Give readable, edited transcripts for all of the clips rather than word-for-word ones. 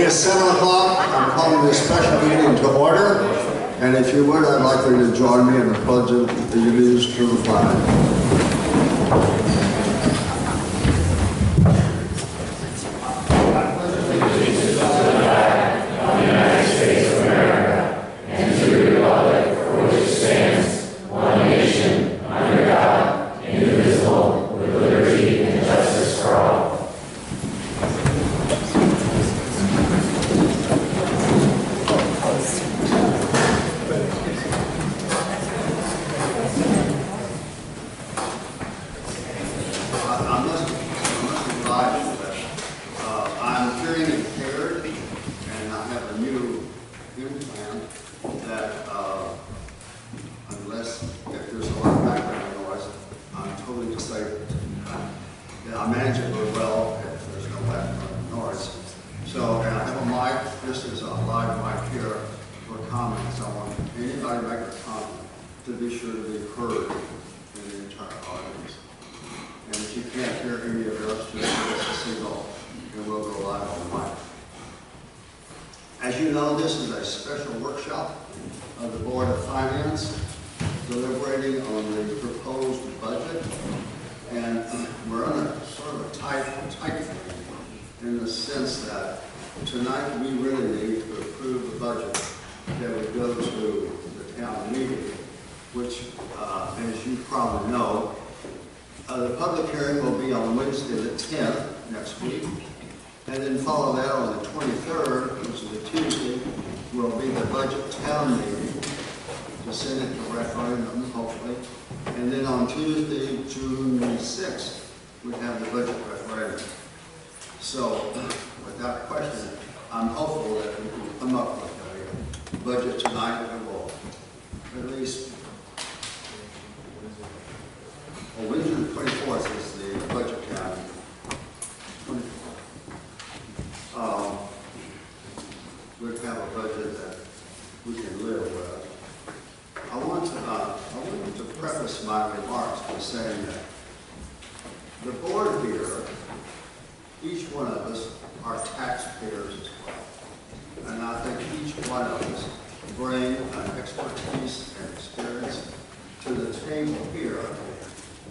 is 7 o'clock. I'm calling this special meeting to order. And if you would, I'd like you to join me in the pledge of allegiance to the flag. As you know, this is a special workshop of the Board of Finance deliberating on the proposed budget, and we're on a sort of a tight frame in the sense that tonight we really need to approve the budget that would go to the town meeting, which, as you probably know, the public hearing will be on Wednesday the 10th next week. And then follow that on the 23rd, which is a Tuesday, will be the budget town meeting to send it to referendum, hopefully. And then on Tuesday, June 6th, we have the budget referendum. So, without question, I'm hopeful that we can come up with a budget tonight that will at least, well, Wednesday the 24th is the budget town meeting. We'd have a budget that we can live with. I want to preface my remarks by saying that the board here, each one of us are taxpayers as well. And I think each one of us bring an expertise and experience to the table here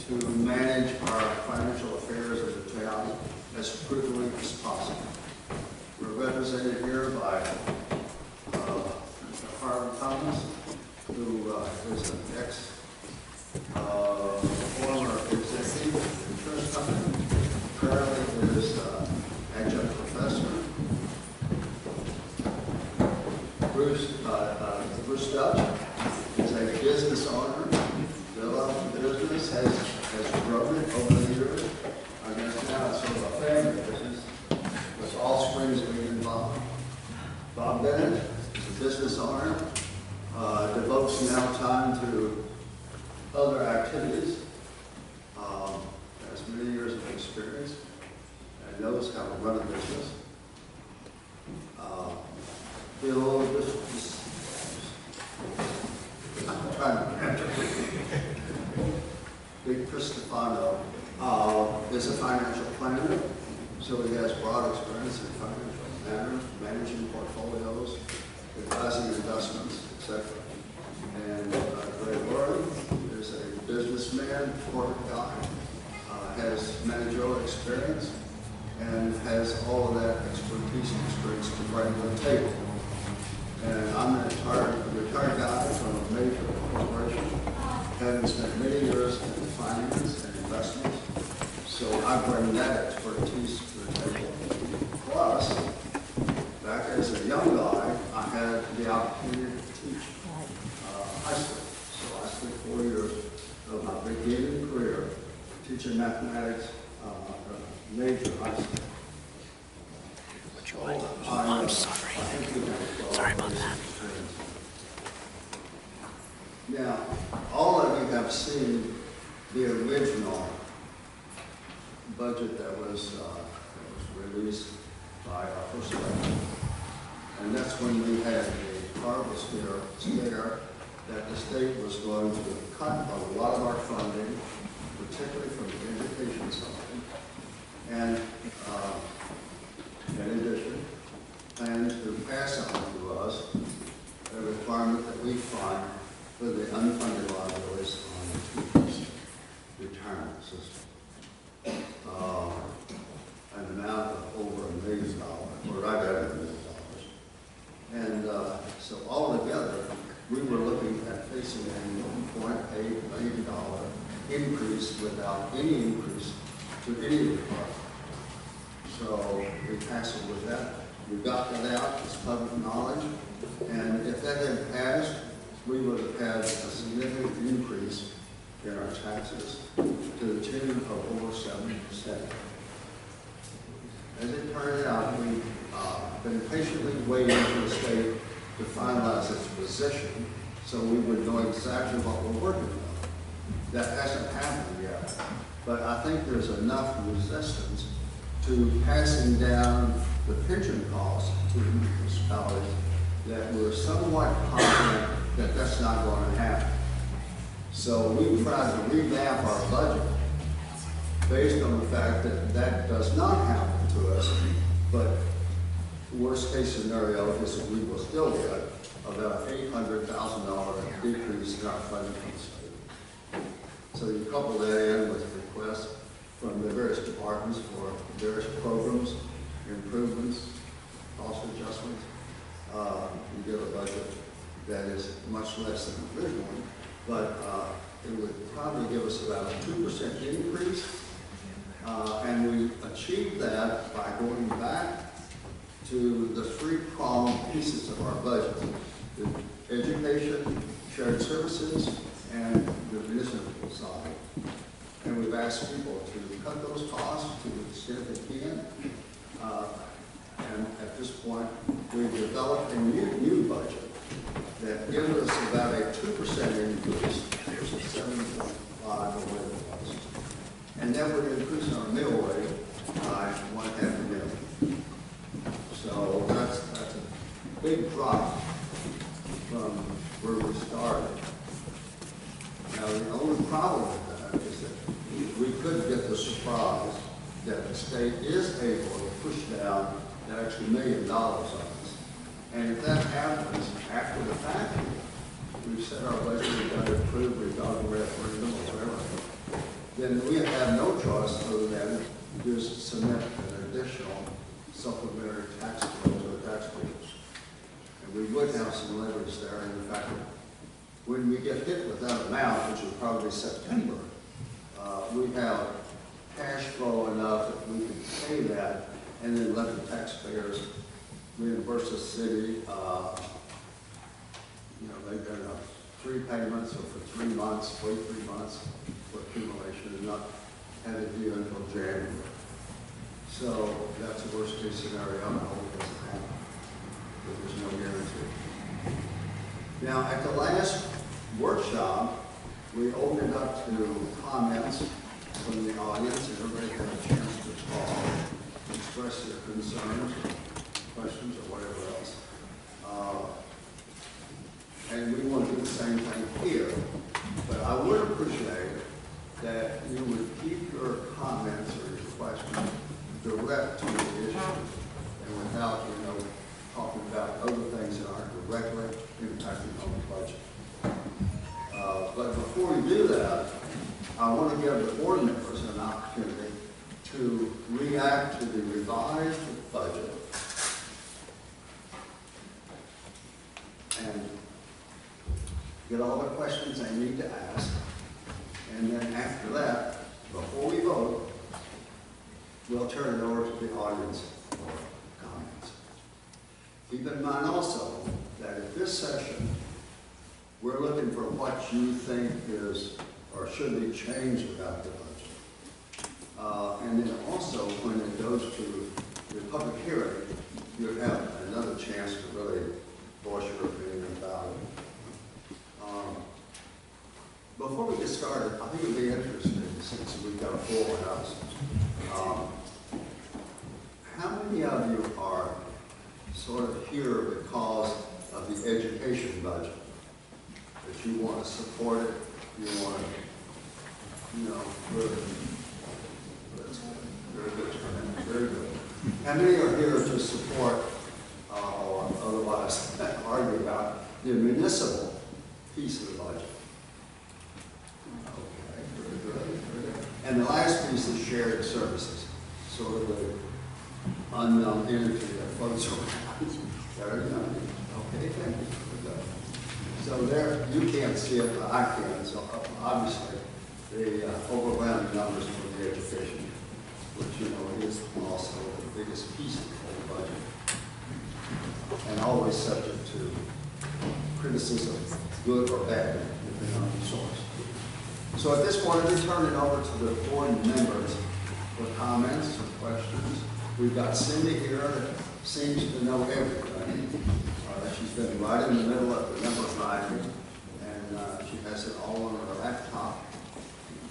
to manage our financial affairs of the town as prudently as possible. We're represented here by Mr. Haddam Thomas, who is an former executive of the insurance company. Currently is adjunct professor. Bruce Dutch is a business owner, developed the business, has grown it over the years. I guess now it's sort of a family business. All springs being involved. Bob Bennett is a business owner, devotes now time to other activities, has many years of experience, and knows how to run a business. Bill, I'm trying to remember. Big Cristofano is a financial planner. So he has broad experience in financial managing portfolios, advising investments, etc. And Greg Warren is a businessman, corporate guy, has managerial experience, and has all of that expertise and experience to bring to the table. And I'm a retired guy from a major corporation, having spent many years in finance and investments. So I bring that expertise to the table. Plus, back as a young guy, I had the opportunity to teach high school. So I spent 4 years of my beginning career teaching mathematics major high school. I'm sorry. Sorry about that. Now, all of you have seen the original budget that was released by our first lady. And that's when we had a horrible scare that the state was going to cut a lot of our funding, particularly from the education side. And in addition, plan to pass on to us a requirement that we fund for the unfunded liabilities on the teachers' retirement system. An amount of over $1 million, or right at $1 million. And so altogether, we were looking at facing a $1.8 million increase without any increase to any department. So we hassled with that. We got that out, it's public knowledge. And if that had passed, we would have had a significant increase in our taxes to the tune of over 7%. As it turned out, we've been patiently waiting for the state to finalize its position so we would know exactly what we're working on. That hasn't happened yet, but I think there's enough resistance to passing down the pension costs to the municipalities that we're somewhat confident that that's not going to happen. So we tried to revamp our budget based on the fact that that does not happen to us, but worst case scenario is that we will still get about $800,000 decrease in our funding from the state. So you couple that in with requests from the various departments for various programs, improvements, cost adjustments, you get a budget that is much less than originally, but it would probably give us about a 2% increase. And we achieved that by going back to the three-pronged pieces of our budget: the education, shared services, and the municipal side. And we've asked people to cut those costs to the extent they can. And at this point, we've developed a new budget that gives us about a 2% increase versus 7.5 or whatever it was. And that would increase our mill rate by $1.5 million. So that's a big drop from where we started. Now the only problem with that is that we could get the surprise that the state is able to push down that extra $1 million on us. And if that happens after the fact, we've set our budget, we've got to approve, we've got to referendum or whatever, then we have no choice other than just submit an additional supplementary tax bill to the taxpayers. And we would have some leverage there. And in fact, when we get hit with that amount, which is probably September, we have cash flow enough that we can pay that and then let the taxpayers reimburse the city. They've done 3 payments, or for 3 months, 43 months for accumulation, and not have it due until January. So that's the worst case scenario. I hope it doesn't happen, but there's no guarantee. Now, at the last workshop, we opened up to comments from the audience, and everybody had a chance to talk, express their concerns, questions, or whatever else. And we want to do the same thing here. But I would appreciate that you would keep your comments or your questions direct to the issue and without, talking about other things that aren't directly impacting on the budget. But before we do that, I want to give the board members an opportunity to react to the revised budget and get all the questions they need to ask. And then after that, before we vote, we'll turn it over to the audience for comments. Keep in mind also that at this session, we're looking for what you think is or should be changed about the budget. And then also, when it goes to the public hearing, you'll have another chance to really voice your opinion about it. Before we get started, I think it would be interesting, since we've got a full house, how many of you are sort of here because of the education budget? That you want to support it, you want to, very good, very good. How many are here to support the municipal piece of the budget. Okay, very good, very good. And the last piece is shared services, sort of the unknown entity that floats around. Very good. Okay, thank you. Very good. So there, you can't see it, but I can. So obviously, the overwhelming numbers for the education, which you know is also the biggest piece of the whole budget, and always subject to criticism, good or bad, depending on the source. So at this point, let me turn it over to the board members for comments or questions. We've got Cindy here that seems to know everything. She's been right in the middle of the number writing, and she has it all on her laptop.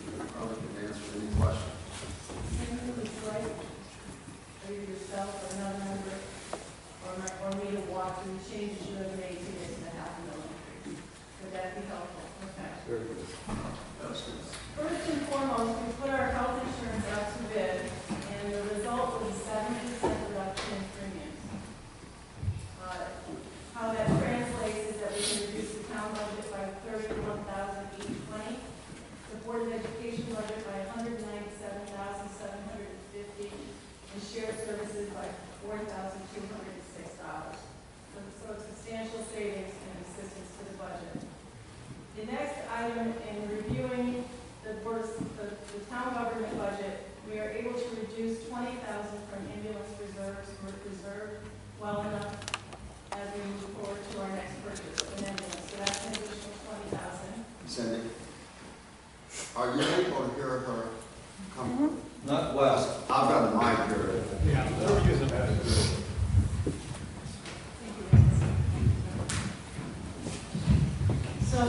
You probably can answer any question. Either yourself or another member, or me to walk through changes you have made to get to the $500,000. Would that be helpful? Okay. Very good. First and foremost, we put our health insurance out to bid, and the result was a 7% reduction in premiums. How that translates is that we can reduce the town budget by $31,820, the Board of Education budget by $197,750, and shared services by $4,206. So substantial savings and assistance to the budget. The next item in reviewing the town government budget, we are able to reduce $20,000 from ambulance reserves. We're reserved well enough as we move forward to our next purchase of an ambulance. So that's an additional $20,000. Cindy, are you able to hear her come? Not well. I've got a mic here. Yeah, we're using that. So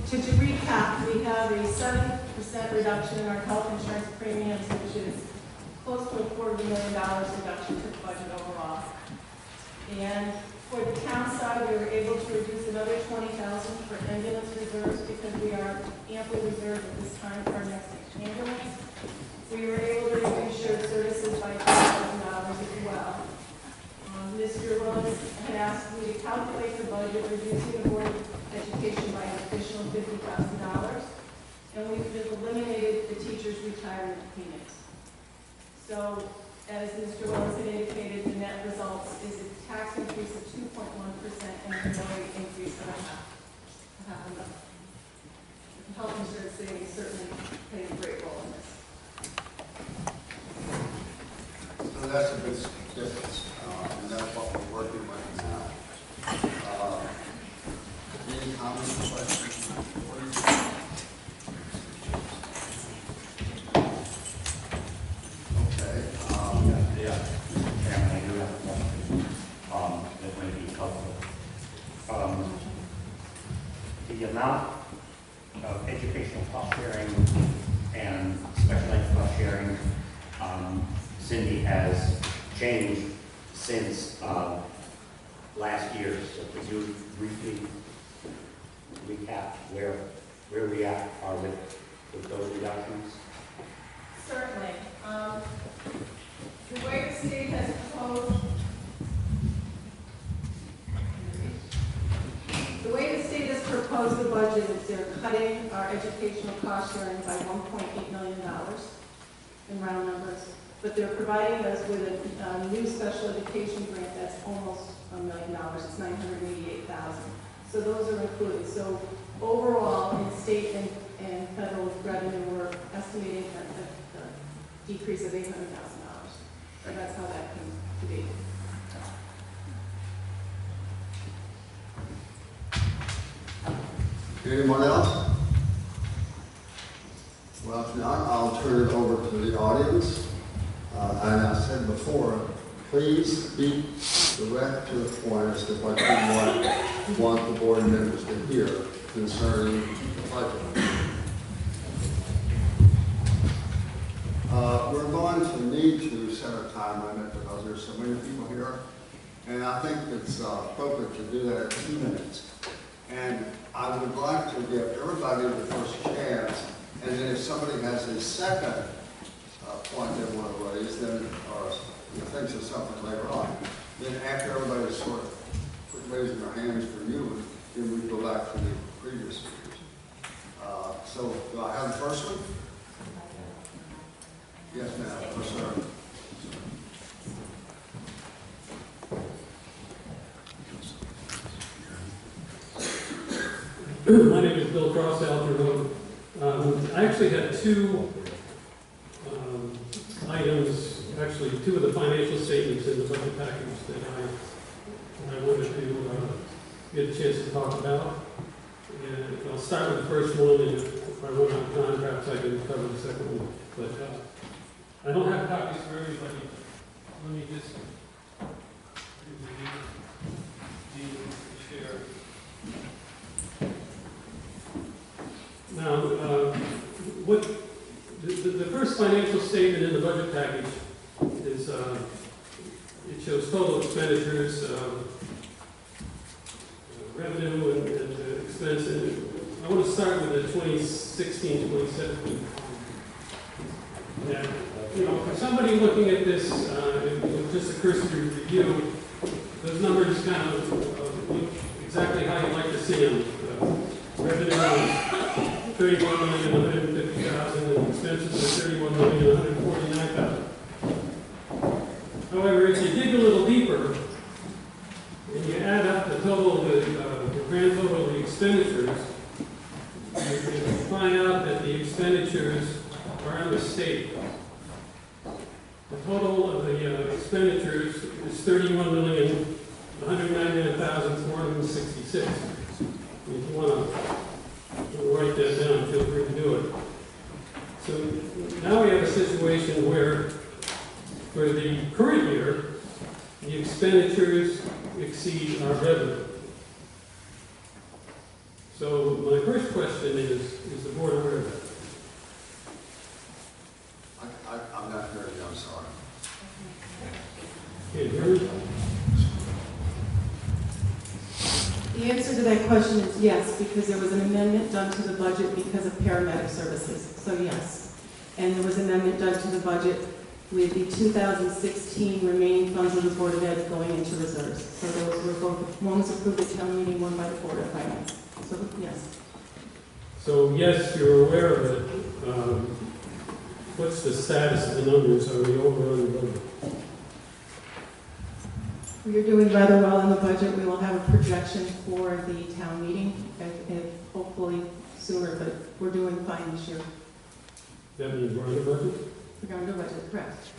to recap, we have a 7% reduction in our health insurance premiums, which is close to a $250,000 reduction to the budget overall. And for the town side, we were able to reduce another $20,000 for ambulance reserves because we are amply reserved at this time for our next ambulance. We were able to reduce shared services by $2,000 as well. Mr. Willis had asked me to calculate the budget, reducing the Board of Education by an additional $50,000, and we've eliminated the teachers' retirement payments. So, as Mr. Willis had indicated, the net results is a tax increase of 2.1% and a mill rate increase of half a mil. Health insurance savings certainly played a great role in this. So that's a big difference, and that's what we're working with now. Any comments or questions? Okay. Yeah, Chairman, I do have a question that may be helpful. The amount of educational cost sharing and special ed cost sharing, Cindy, has changed since last year. So could you briefly recap where we are with those reductions? Certainly. The way the state has proposed, the budget is they're cutting our educational cost sharing by $1.8 million in round numbers, but they're providing us with a new special education grant that's almost $1 million. It's $988,000. So those are included. So overall, in state and federal revenue, we're estimating a decrease of $800,000. So that's how that came to be. Anyone else? Well, if not, I'll turn it over to the audience. And I said before, please be direct to the point as to what you want the board members to hear concerning the budget. We're going to need to set a time limit because there's so many people here. And I think it's appropriate to do that at 2 minutes. And I would like to give everybody the first chance, and then if somebody has a second point they want to raise, then, or thinks of something later on, then after everybody's sort of raising their hands for you, then we go back to the previous years. So do I have the first one? Yes, ma'am. Yes, sir. My name is Bill Cross, Alger Road. I actually had two items, actually two of the financial statements in the budget package that I wanted to get a chance to talk about. And I'll start with the first one, and if I run out of time, perhaps I can cover the second one. But I don't have copies for everybody. Let me just share. Now, what the first financial statement in the budget package is, it shows total expenditures, revenue and expense. And I want to start with the 2016, 2017. And, you know, for somebody looking at this, with just a cursory review, those numbers kind of look exactly how you'd like to see them. Revenue $31,150,000 and expenses are $31,149,000. However, if you dig a little deeper and you add up the total, the grand total of the expenditures, you find out that the expenditures are a mistake. The total of the expenditures is $31,199,466. If you want to write that down, feel free to do it. So now we have a situation where, for the current year, the expenditures exceed our revenue. So my first question is the board aware of that? I'm not hearing you, I'm sorry. Can't hear me? The answer to that question is yes, because there was an amendment done to the budget because of paramedic services, so yes. And there was an amendment done to the budget with the 2016 remaining funds of the Board of Ed going into reserves. So those were both, one was approved at town meeting, one by the Board of Finance. So yes. So yes, you're aware of it. What's the status of the numbers? Are we over or under budget? We are doing rather well in the budget. We will have a projection for the town meeting, and hopefully sooner, but we're doing fine this year. That means we're under budget? We're under budget, correct.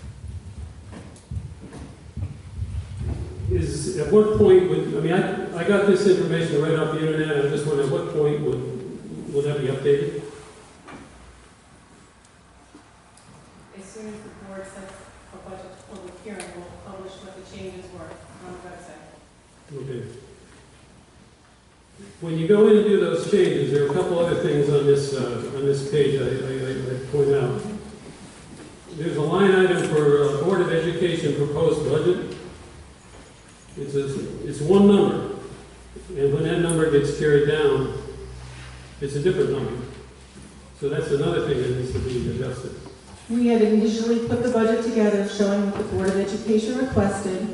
At what point would, I mean, I got this information right off the internet. I just wonder at what point will that be updated? As soon as the board sets a budget public hearing, we'll publish what the changes were on the website. Okay. When you go in and do those changes, there are a couple other things on this page I point out. There's a line item for Board of Education proposed budget. It's one number, and when that number gets carried down, it's a different number. So that's another thing that needs to be adjusted. We had initially put the budget together showing what the Board of Education requested,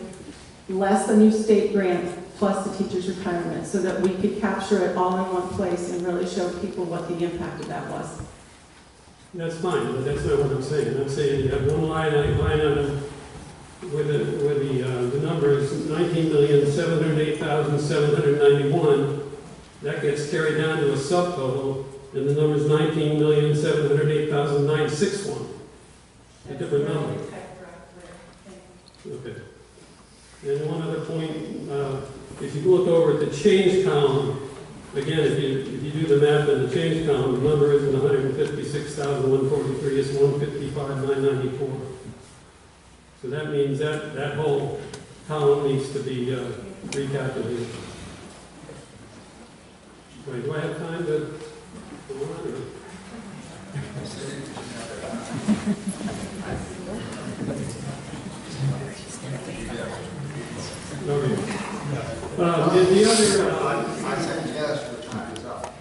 less the new state grant, plus the teacher's retirement, so that we could capture it all in one place and really show people what the impact of that was. That's fine, but that's not what I'm saying. I'm saying you have one line item where the number is $19,708,791. That gets carried down to a subtotal, and the number is $19,708,961. A different number. Okay. And one other point, if you look over at the change column, again, if you do the math in the change column, the number isn't 156,143, it's 155,994. So that means that whole column needs to be recalculated. Right, do I have time to go on? Okay. The other... I said yes, your time is up.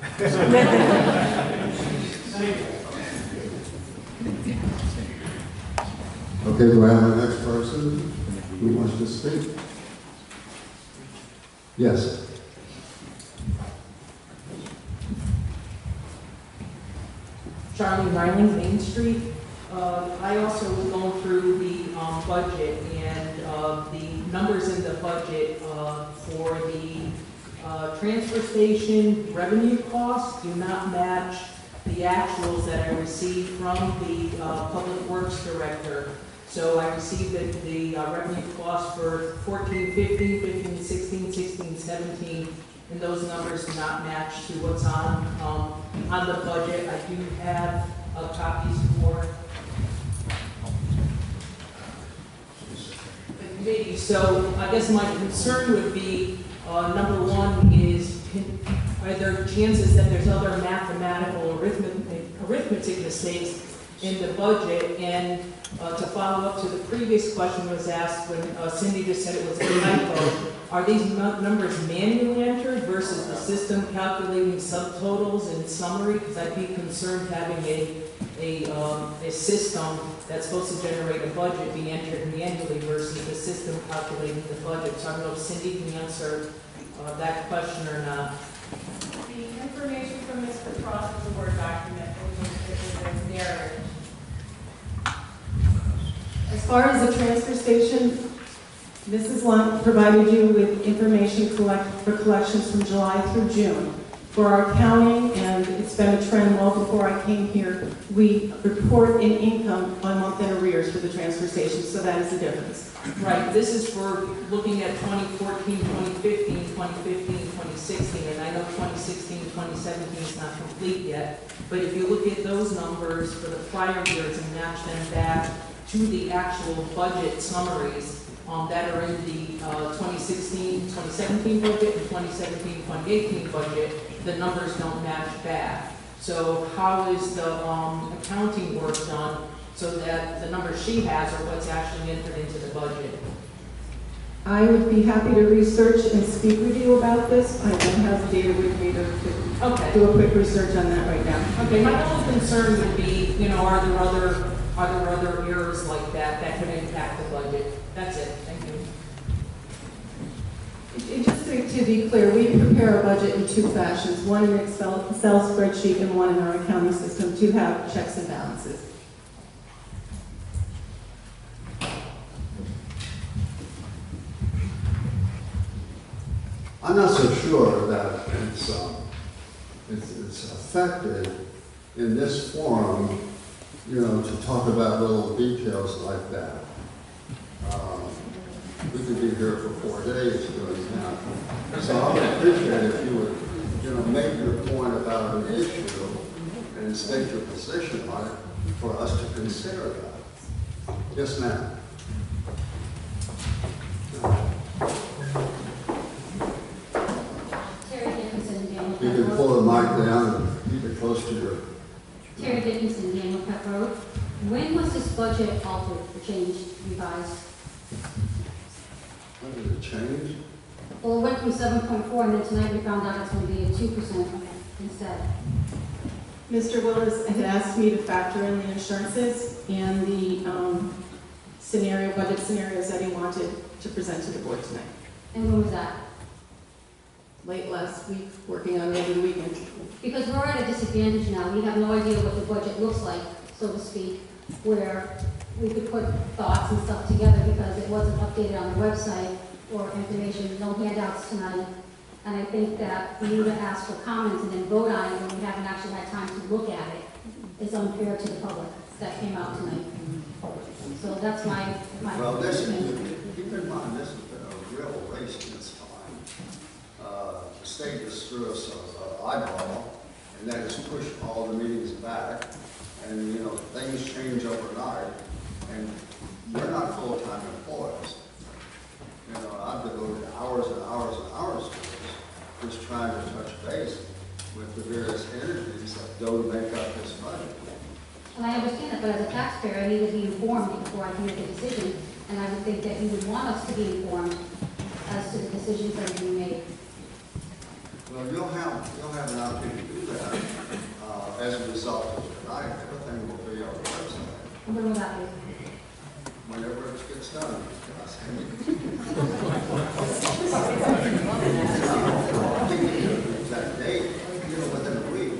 Okay, do I have the next person who wants to speak? Yes. Charlie Riley, Main Street. I also was going through the budget, and the numbers in the budget for the transfer station revenue costs do not match the actuals that I received from the Public Works Director. So I received the revenue costs for 14, 15, 15, 16, 16, 17, and those numbers do not match to what's on the budget. I do have copies for the committee. So I guess my concern would be, number one is, are there chances that there's other mathematical arithmetic mistakes in the budget? And to follow up to the previous question was asked when Cindy just said it was a typo, are these numbers manually entered versus the system calculating subtotals and summary? Because I'd be concerned having a system that's supposed to generate a budget be entered manually versus the system calculating the budget. So I don't know if Cindy can answer that question or not. The information from Mr. Frost is a Word document, which is a narrative. As far as the transfer station, Mrs. Lunt provided you with information for collections from July through June. For our accounting, and it's been a trend well before I came here, we report in income on month-end arrears for the transfer station, so that is the difference. Right, this is for looking at 2014, 2015, 2015, 2016, and I know 2016, 2017 is not complete yet, but if you look at those numbers for the prior years and match them back to the actual budget summaries that are in the 2016, 2017 budget and 2017, 2018 budget, the numbers don't match back. So how is the accounting work done so that the numbers she has are what's actually entered into the budget? I would be happy to research and speak with you about this. I don't have the data with me to do a quick research on that right now. Okay, my only concern would be, you know, are there other errors like that that could impact the budget? That's it. Thank you. Just to be clear, we prepare our budget in two fashions, one in an Excel spreadsheet and one in our accounting system to have checks and balances. I'm not so sure that it's effective in this forum, you know, to talk about little details like that. We could be here for 4 days doing that. So I would appreciate if you would, you know, make your point about an issue and state your position on it for us to consider that. Yes, ma'am. Terry Dickinson, Daniel You Peck can Road. pull the mic down and keep it close to your... Terry Dickinson, Daniel Peck Road. When was this budget altered, changed, revised? When did it change? Well, it went from 7.4, and then tonight we found out it's going to be at 2% instead. Mr. Willis had asked me to factor in the insurances and the budget scenarios that he wanted to present to the board tonight. And when was that? Late last week, working on it over the weekend. Because we're at a disadvantage now. We have no idea what the budget looks like, so to speak, where we could put thoughts and stuff together because it wasn't updated on the website or information, no handouts tonight. And I think that for you to ask for comments and then vote on it when we haven't actually had time to look at it is unfair to the public that came out tonight. So that's my Well, this is, opinion. keep in mind, this has been a real race in its time. The state just threw us an eyeball, and that has pushed all the meetings back. And, you know, things change overnight, and we're not full-time employees. You know, I've devoted hours and hours and hours to this, just trying to touch base with the various entities that don't make up this budget. And I understand that, but as a taxpayer, I need to be informed before I can make a decision. And I would think that you would want us to be informed as to the decisions that are being made. Well, you'll have an opportunity to do that as a result of tonight. Everything will be on the website When will that be? whenever it gets done. I can't give you an exact date, you know, within a week.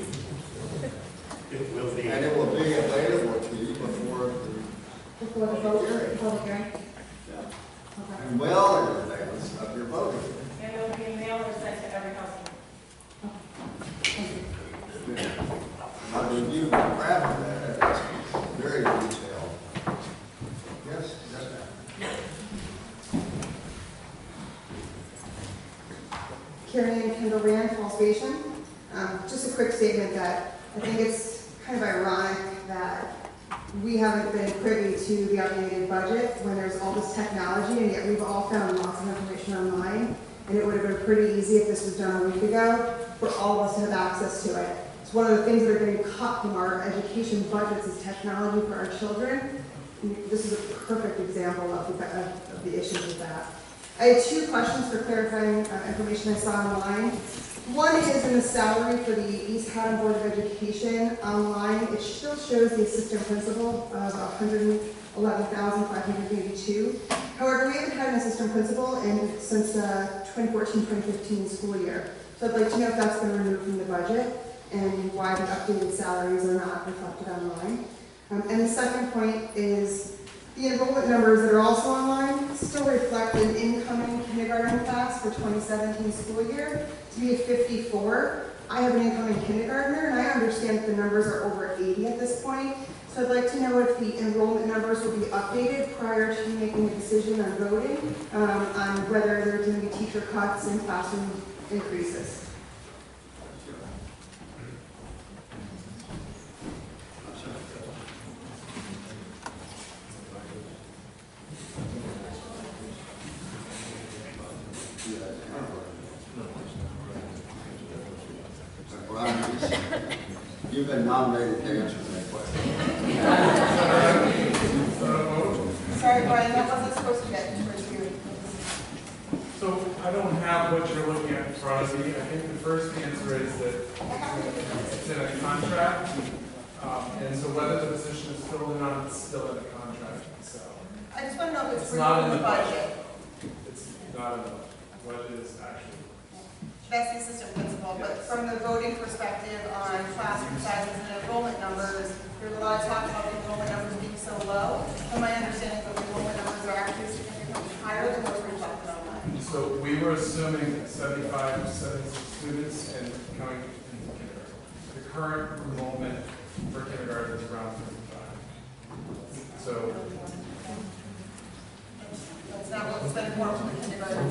It will be. And it will public hearing? Yeah. Okay. And well in advance of your voting. And it will be mailed or sent to every household. Thank you. Yeah. I mean, you crafted that, it's very detailed. Yes, yes, ma'am. Carrie Ann Kendall Rand, Fall Station. Just a quick statement that I think it's kind of ironic that we haven't been privy to the updated budget when there's all this technology, and yet we've all found lots of information online. And it would have been pretty easy if this was done a week ago for all of us to have access to it. It's one of the things that are getting cut from our education budgets is technology for our children. And this is a perfect example of the issues with that. I had two questions for clarifying information I saw online. One is in the salary for the East Haddam Board of Education online. It still shows the assistant principal of $111,582. However, we haven't had an assistant principal since 2014-2015 school year. So I'd like to know if that's been removed from the budget and why the updated salaries are not reflected online. And the second point is the enrollment numbers that are also online still reflect an incoming kindergarten class for 2017 school year to be 54. I have an incoming kindergartner, and I understand that the numbers are over 80 at this point. So I'd like to know if the enrollment numbers will be updated prior to making a decision on voting on whether there's going to be teacher cuts and classroom increases. You've been nominated to answer that question. Sorry, Brian, that wasn't supposed to get towards you. So I don't have what you're looking at in front of me. I think the first answer is that it's in a contract. And so whether the position is filled or not, it's still in the contract. So I just want to know if it's not in in the the budget. it's not in the budget. It is actually. That's the assistant principal, but from the voting perspective on classroom sizes and enrollment numbers, there's a lot of talk about the enrollment numbers being so low. From my understanding, the enrollment numbers are actually significantly higher than what's reflected online. So we were assuming 75 to 76 students and coming into kindergarten. The current enrollment for kindergarten is around 55. So That's not what's been informed from the kindergarten.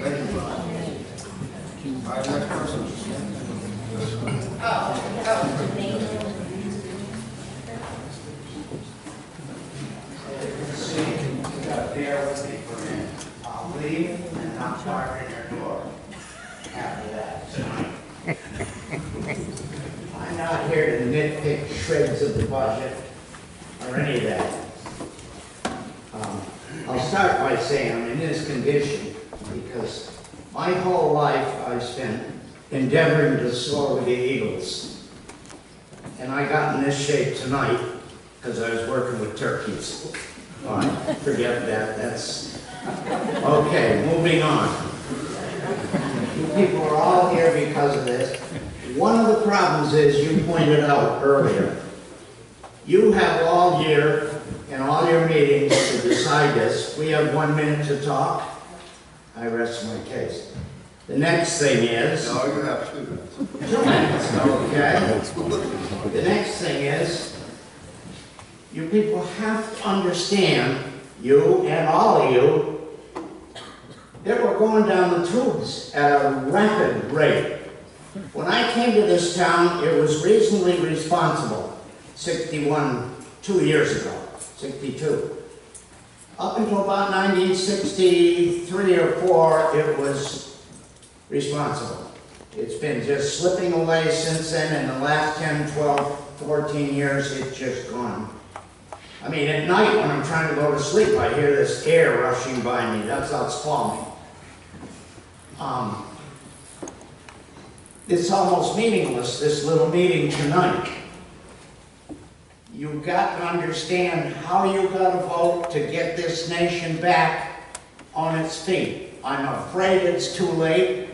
Thank you, Brian. All right, next person. You got to bear with me for a minute. I'll leave and not park in your door after that tonight. I'm not here to nitpick shreds of the budget or any of that. I'll start by saying I'm in this condition because my whole life I've spent endeavoring to soar with the eagles. And I got in this shape tonight because I was working with turkeys. All right, forget that, that's... Okay, moving on. You people are all here because of this. One of the problems is, you pointed out earlier, you have all year and all your meetings to decide this. We have 1 minute to talk. I rest my case. The next thing is... No, you have 2 minutes. 2 minutes, okay. The next thing is, you people have to understand, you and all of you, that we're going down the tubes at a rapid rate. When I came to this town, it was reasonably responsible. 2 years ago, 62. Up until about 1963 or 4, it was responsible. It's been just slipping away since then. In the last 10, 12, 14 years, it's just gone. I mean, at night when I'm trying to go to sleep, I hear this air rushing by me. That's how it's falling. It's almost meaningless, this little meeting tonight. You've got to understand how you got to vote to get this nation back on its feet. I'm afraid it's too late,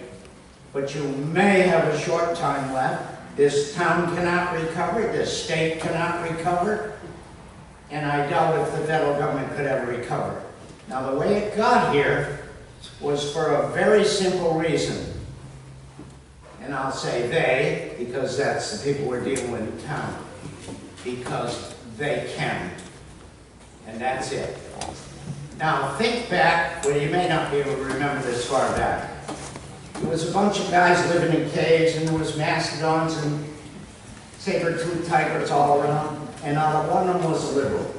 but you may have a short time left. This town cannot recover, this state cannot recover. and I doubt if the federal government could ever recover. Now, the way it got here was for a very simple reason. And I'll say they, because that's the people we're dealing with in town. Because they can. And that's it. Now, think back, well, you may not be able to remember this far back. There was a bunch of guys living in caves, and there was mastodons and saber-toothed tigers all around, and one of them was a liberal.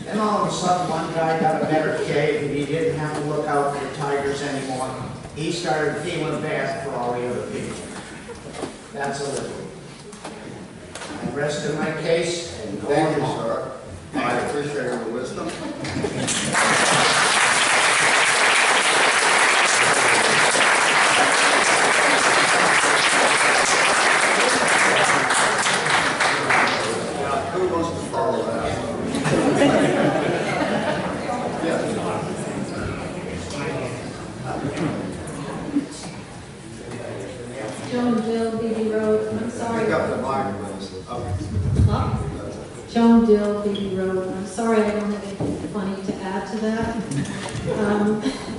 Then all of a sudden, one guy got a better cave, and he didn't have to look out for the tigers anymore. He started feeling bad for all the other people. That's a liberal. I rested my case and go Thank you, home. sir. I appreciate your wisdom. Who wants to follow that? Yes. Joan Dill, Beatty Road, I'm sorry. Pick up the mic, please. Huh? Joan Dill, Beatty Road, I'm sorry I don't have anything funny to add to that.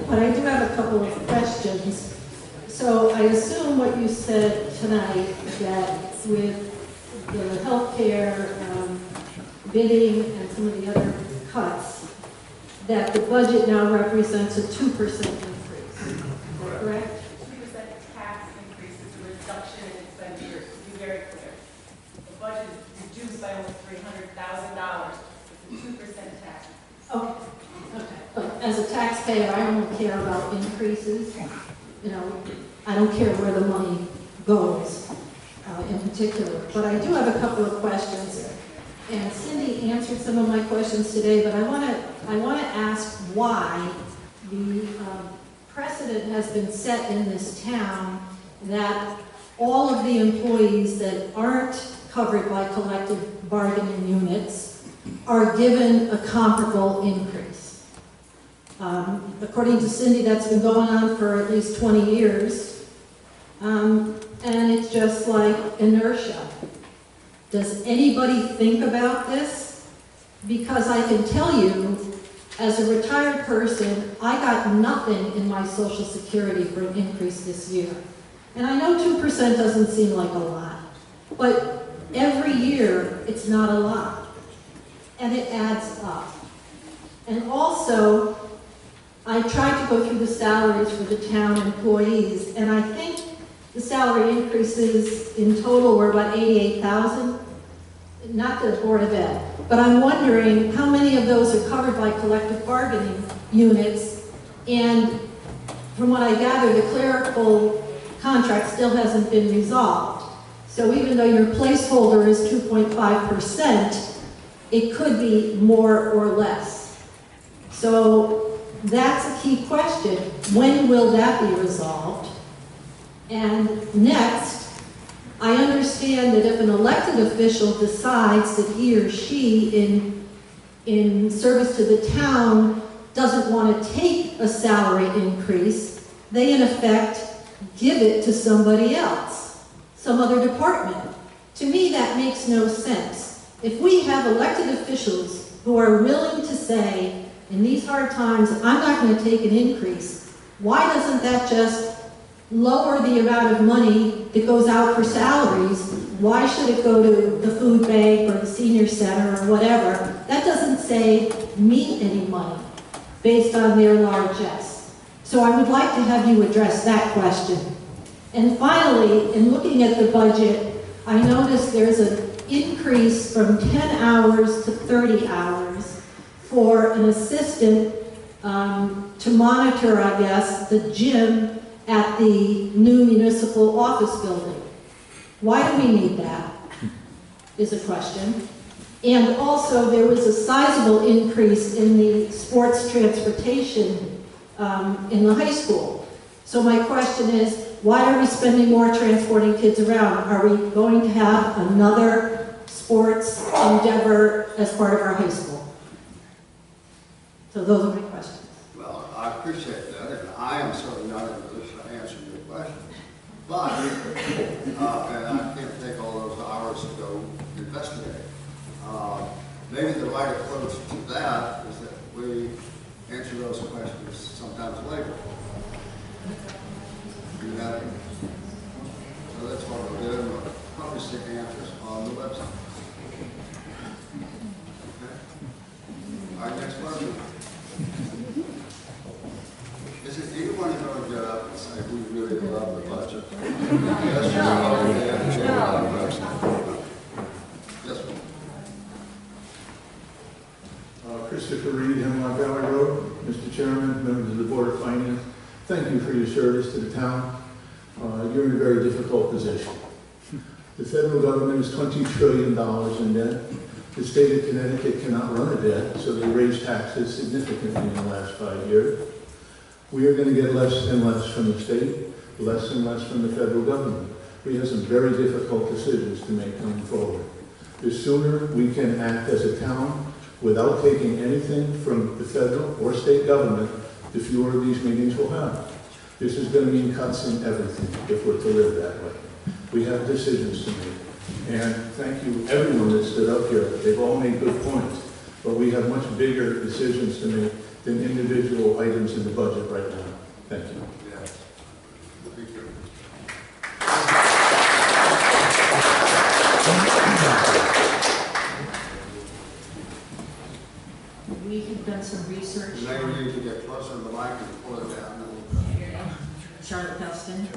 But I do have a couple of questions. So I assume what you said tonight, that with the healthcare bidding and some of the other cuts, that the budget now represents a 2% increase. Is that correct? 2% tax increase is a reduction in expenditures, to be very clear. The budget is reduced by almost $300,000. It's a 2% tax. Okay, okay. But as a taxpayer, I don't care about increases. You know, I don't care where the money goes in particular. But I do have a couple of questions. And Cindy answered some of my questions today, but I want to ask why the precedent has been set in this town that all of the employees that aren't covered by collective bargaining units are given a comparable increase. According to Cindy, that's been going on for at least 20 years. And it's just like inertia. Does anybody think about this? Because I can tell you, as a retired person, I got nothing in my Social Security for an increase this year. And I know 2% doesn't seem like a lot, but every year it's not a lot. And it adds up. And also, I tried to go through the salaries for the town employees, and I think the salary increases in total were about $88,000. Not the Board of Ed, but I'm wondering how many of those are covered by collective bargaining units, and from what I gather, the clerical contract still hasn't been resolved. So even though your placeholder is 2.5%, it could be more or less. So that's a key question. When will that be resolved? And next, I understand that if an elected official decides that he or she in service to the town doesn't want to take a salary increase, they in effect give it to somebody else, some other department. To me, that makes no sense. If we have elected officials who are willing to say, in these hard times, I'm not going to take an increase, why doesn't that just lower the amount of money that goes out for salaries? Why should it go to the food bank or the senior center or whatever? That doesn't save me any money based on their largesse. So I would like to have you address that question. And finally, in looking at the budget, I noticed there's an increase from 10 hours to 30 hours for an assistant to monitor, I guess, the gym at the new municipal office building. Why do we need that, is a question. And also, there was a sizable increase in the sports transportation in the high school. So my question is, why are we spending more transporting kids around? Are we going to have another sports endeavor as part of our high school? So those are my questions. Well, I appreciate that, and I am certainly not in a position to answer your question. But, and I can't take all those hours to go investigate. Maybe the right right approach to that is that we answer those questions sometimes later. You have, so that's what we'll do, and we'll probably stick answers on the website. Okay. All right, next question. Is it anyone who's going to get up and say, we really love the budget? Yes, yes, Christopher Reed, Hemlock Valley Road. Mr. Chairman, members of the Board of Finance, thank you for your service to the town. You're in a very difficult position. The federal government is $20 trillion in debt. The state of Connecticut cannot run a debt, so they raised taxes significantly in the last 5 years. We are going to get less and less from the state, less and less from the federal government. We have some very difficult decisions to make coming forward. The sooner we can act as a town without taking anything from the federal or state government, the fewer of these meetings we'll have. This is going to mean cuts in everything if we're to live that way. We have decisions to make. And thank you everyone that stood up here. They've all made good points. But we have much bigger decisions to make than individual items in the budget right now. Thank you. Yes. Thank you. We have done some research. You may need to get closer to the mic and pull it down a little bit. Charlotte Pelston.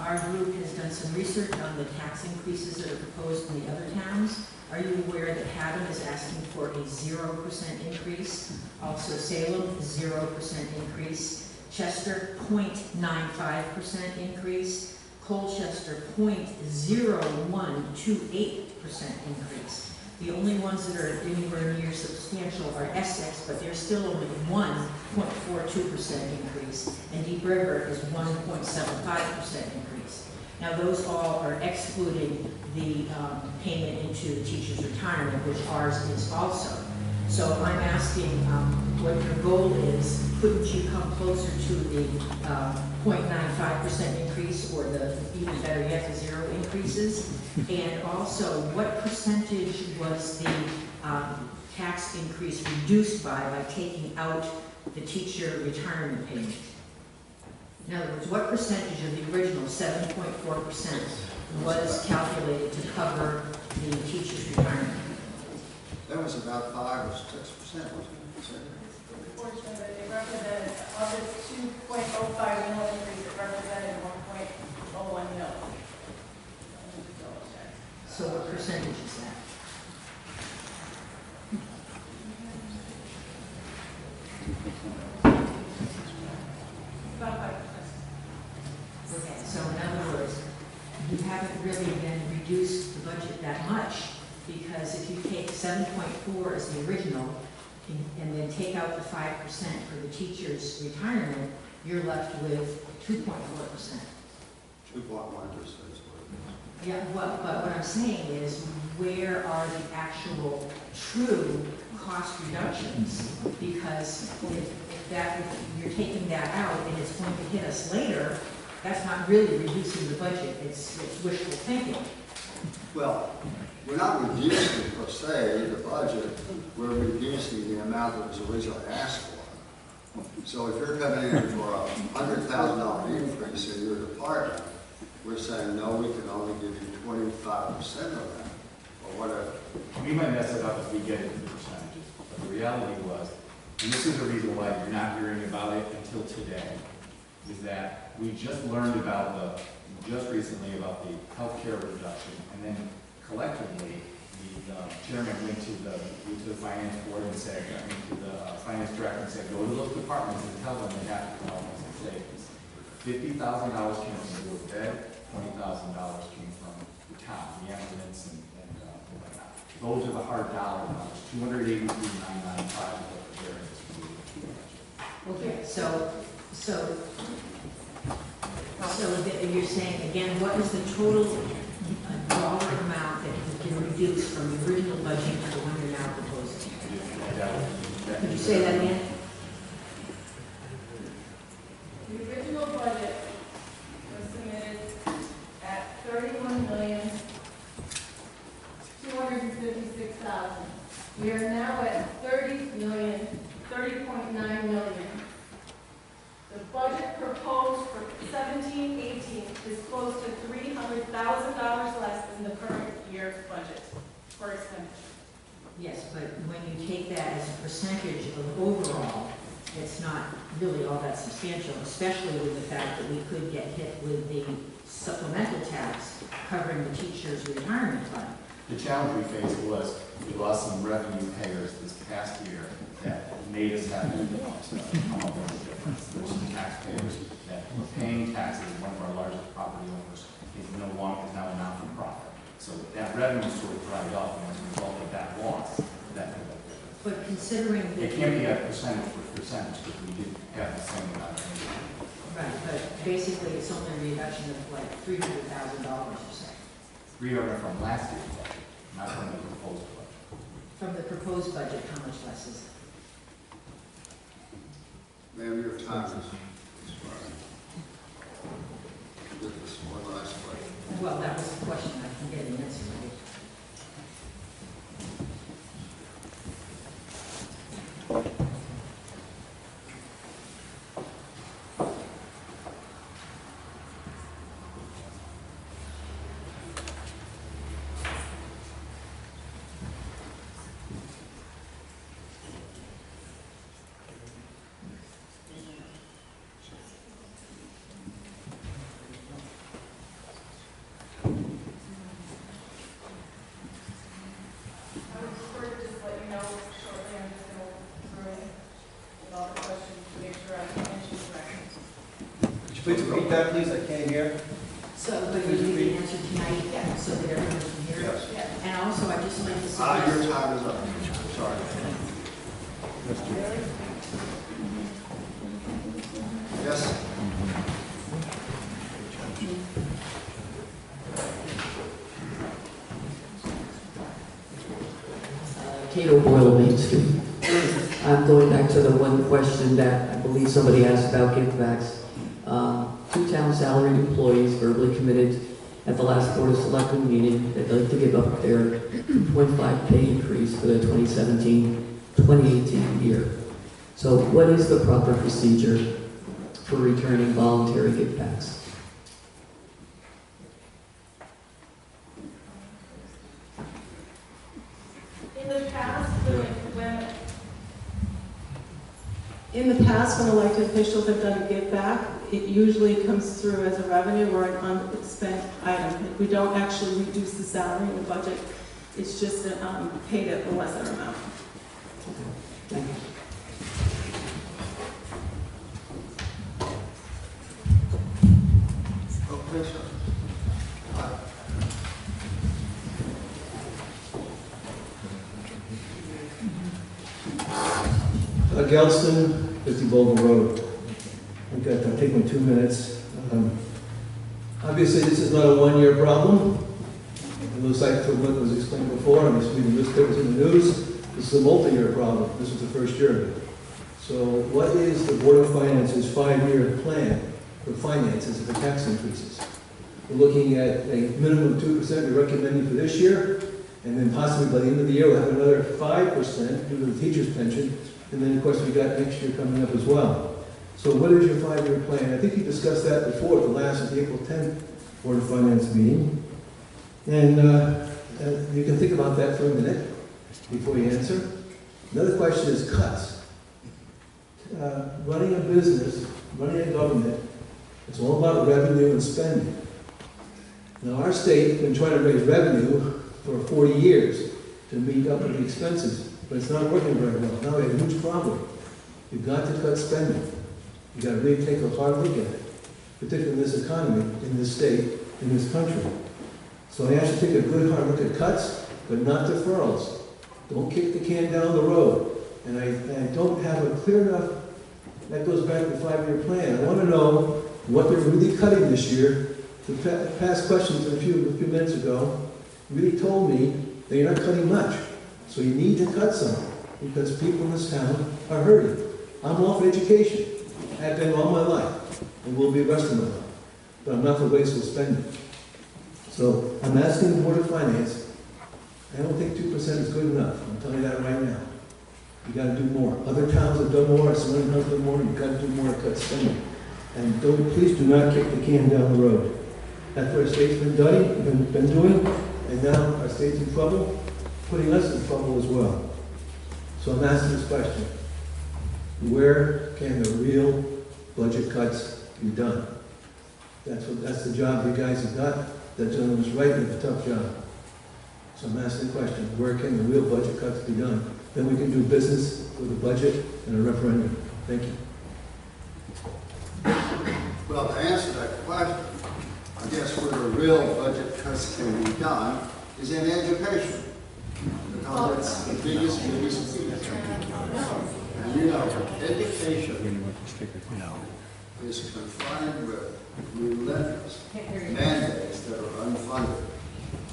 Our group has done some research on the tax increases that are proposed in the other towns. Are you aware that Haddam is asking for a 0% increase? Also Salem, 0% increase. Chester, 0.95% increase. Colchester, 0.0128% increase. The only ones that are anywhere near substantial are Essex, but there's still only 1.42% increase, and Deep River is 1.75% increase. Now, those all are excluding the payment into the teacher's retirement, which ours is also. So I'm asking what your goal is. Couldn't you come closer to the 0.95% increase, or the even better yet, the 0 increases? And also, what percentage was the tax increase reduced by taking out the teacher retirement payment? In other words, what percentage of the original 7.4% was calculated to cover the teacher's retirement? That was about 5 or 6%, wasn't it? Unfortunately, it represented, of this 2.05 mil increase, it represented 1.01 mil. So what percentage is that? About 5%. Okay, so in other words, you haven't really then reduced the budget that much, because if you take 7.4 as the original and then take out the 5% for the teacher's retirement, you're left with 2.4%. 2.1%. Yeah, but what I'm saying is, where are the actual true cost reductions? Because if you're taking that out and it's going to hit us later, that's not really reducing the budget, it's wishful thinking. Well, we're not reducing per se the budget, we're reducing the amount that was originally asked for. So if you're coming in for a $100,000 increase in your department, we're saying, no, we can only give you 25% of that, or whatever. We might mess it up if we get into the percentages, but the reality was, and this is the reason why you're not hearing about it until today, is that we just learned about just recently about the healthcare reduction, and then collectively, the chairman went to the finance board and said, to the finance director and said, go to those departments and tell them they have to come up with some savings. $50,000 came from the bed, $20,000 came from the town, the ambulance, and whatnot. Those are the hard dollar numbers. $283,995 is what the variance is. Okay, so you're saying, again, what is the total dollar amount that has been reduced from the original budget to the one you're now proposing? Could you say that again? The original budget was submitted at $31,256,000. We are now at you take that as a percentage of overall, it's not really all that substantial, especially with the fact that we could get hit with the supplemental tax covering the teacher's retirement fund. The challenge we faced was we lost some revenue payers this past year that made us have to come up with a difference. There's some taxpayers that were paying taxes, one of our largest property owners is now a not-for-profit. So that revenue sort of dried up, and as a result of that loss, that could have difference. But considering that... It can't be a percentage for percentage, because we didn't have the same amount of income. Right, but basically it's only a reduction of like $300,000 or so. 300 from last year's budget, not from the proposed budget. From the proposed budget, how much less is it? Ma'am, your time is expired. This is one last question. Well, that was the question I can get an answer to. Please repeat that, please, I can't hear. So, but you need the answer tonight, so that everyone can hear it? Yes. And also, I just like to suggest... Your time is up. Sorry. Yes. Cato Boyle, Main Street. I'm going back to the one question that I believe somebody asked about givebacks. Two town salaried employees verbally committed at the last Board of Selectmen meeting that they'd like to give up their 2.5 pay increase for the 2017-2018 year. So what is the proper procedure for returning voluntary givebacks? In the past, when elected officials have done a give back, it usually comes through as a revenue or an unspent item. We don't actually reduce the salary in the budget. It's just paid at a lesser amount. Thank you. Okay, sir. Gelston, 50 Bolden Road. I'm taking 2 minutes. Obviously, this is not a one-year problem. It looks like from what was explained before, I'm just reading newspapers in the news, this is a multi-year problem. This is the first year of it. So what is the Board of Finance's 5-year plan for finances and for tax increases? We're looking at a minimum of 2% we're recommending for this year, and then possibly by the end of the year we'll have another 5% due to the teacher's pension. And then, of course, we got next year coming up as well. So what is your 5-year plan? I think you discussed that before at the last April 10th Board of Finance meeting. And you can think about that for a minute before you answer. Another question is cuts. Running a business, running a government, it's all about revenue and spending. Now, our state's been trying to raise revenue for 40 years to meet up with the expenses. But it's not working very well. Now we have a huge problem. You've got to cut spending. You've got to really take a hard look at it, particularly in this economy, in this state, in this country. So I ask you to take a good hard look at cuts, but not deferrals. Don't kick the can down the road. And I don't have a clear enough, that goes back to the 5-year plan. I want to know what they're really cutting this year. The past questions a few minutes ago really told me that you're not cutting much. So you need to cut some, because people in this town are hurting. I'm all for education. I have been all my life, and will be the rest of my life. But I'm not for wasteful spending. So I'm asking the Board of Finance, I don't think 2% is good enough. I'm telling you that right now. You got to do more. Other towns have done more, some other towns have done more, you've got to do more to cut spending. And please do not kick the can down the road. That's what our state's been doing, and now our state's in trouble, putting us in trouble as well. So I'm asking this question. Where can the real budget cuts be done? That's the job you guys have got. That gentleman was right, you have a tough job. So I'm asking the question, where can the real budget cuts be done? Then we can do business with a budget and a referendum. Thank you. Well, to answer that question, I guess where the real budget cuts can be done is in education. Because it's the biggest. And you know, education is confronted with relentless mandates that are unfunded.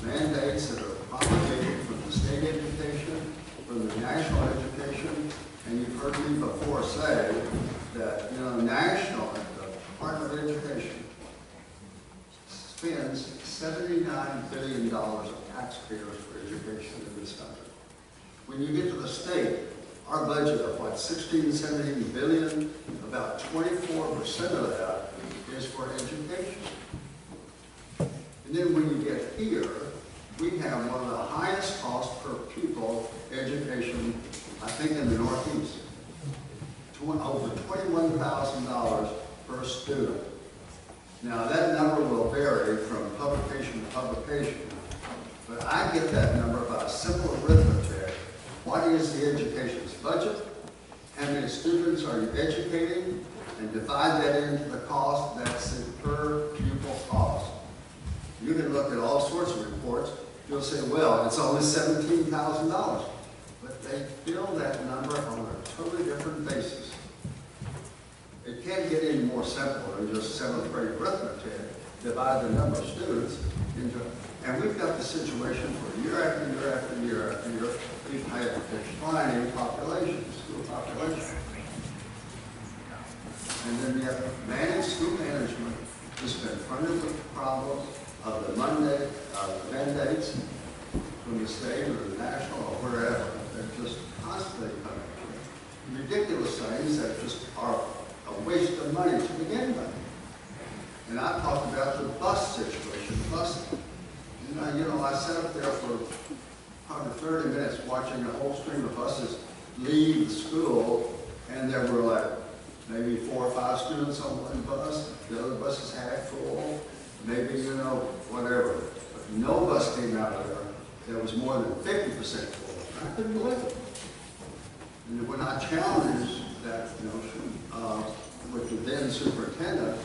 Mandates that are propagated from the state education, from the national education, and you've heard me before say that, you know, national, the Department of Education spends $79 billion of taxpayers for education in this country. When you get to the state, our budget of what, 16, 17 billion, about 24% of that is for education. And then when you get here, we have one of the highest costs per pupil education, I think, in the Northeast. Over $21,000 per student. Now that number will vary from publication to publication, but I get that number by a simple arithmetic. What is the education's budget? How many students are you educating? And divide that into the cost, that's the per pupil cost. You can look at all sorts of reports. You'll say, well, it's only $17,000. But they bill that number on a totally different basis. It can't get any more simple than just seventh grade arithmetic. Divide the number of students into, and we've got the situation for year after year after year after year, we've had declining population, school population. And then you have managed school management has been confronted with the problem of the mandates from the state or the national or wherever. They're just constantly coming. Ridiculous things that just are a waste of money to begin with. And I talked about the bus situation, busing. You know, I sat up there for probably 30 minutes watching a whole stream of buses leave the school, and there were like maybe 4 or 5 students on one bus. The other bus is half full, maybe, you know, whatever. But no bus came out of there that was more than 50% full. I couldn't believe it. And when I challenged that notion with the then superintendent,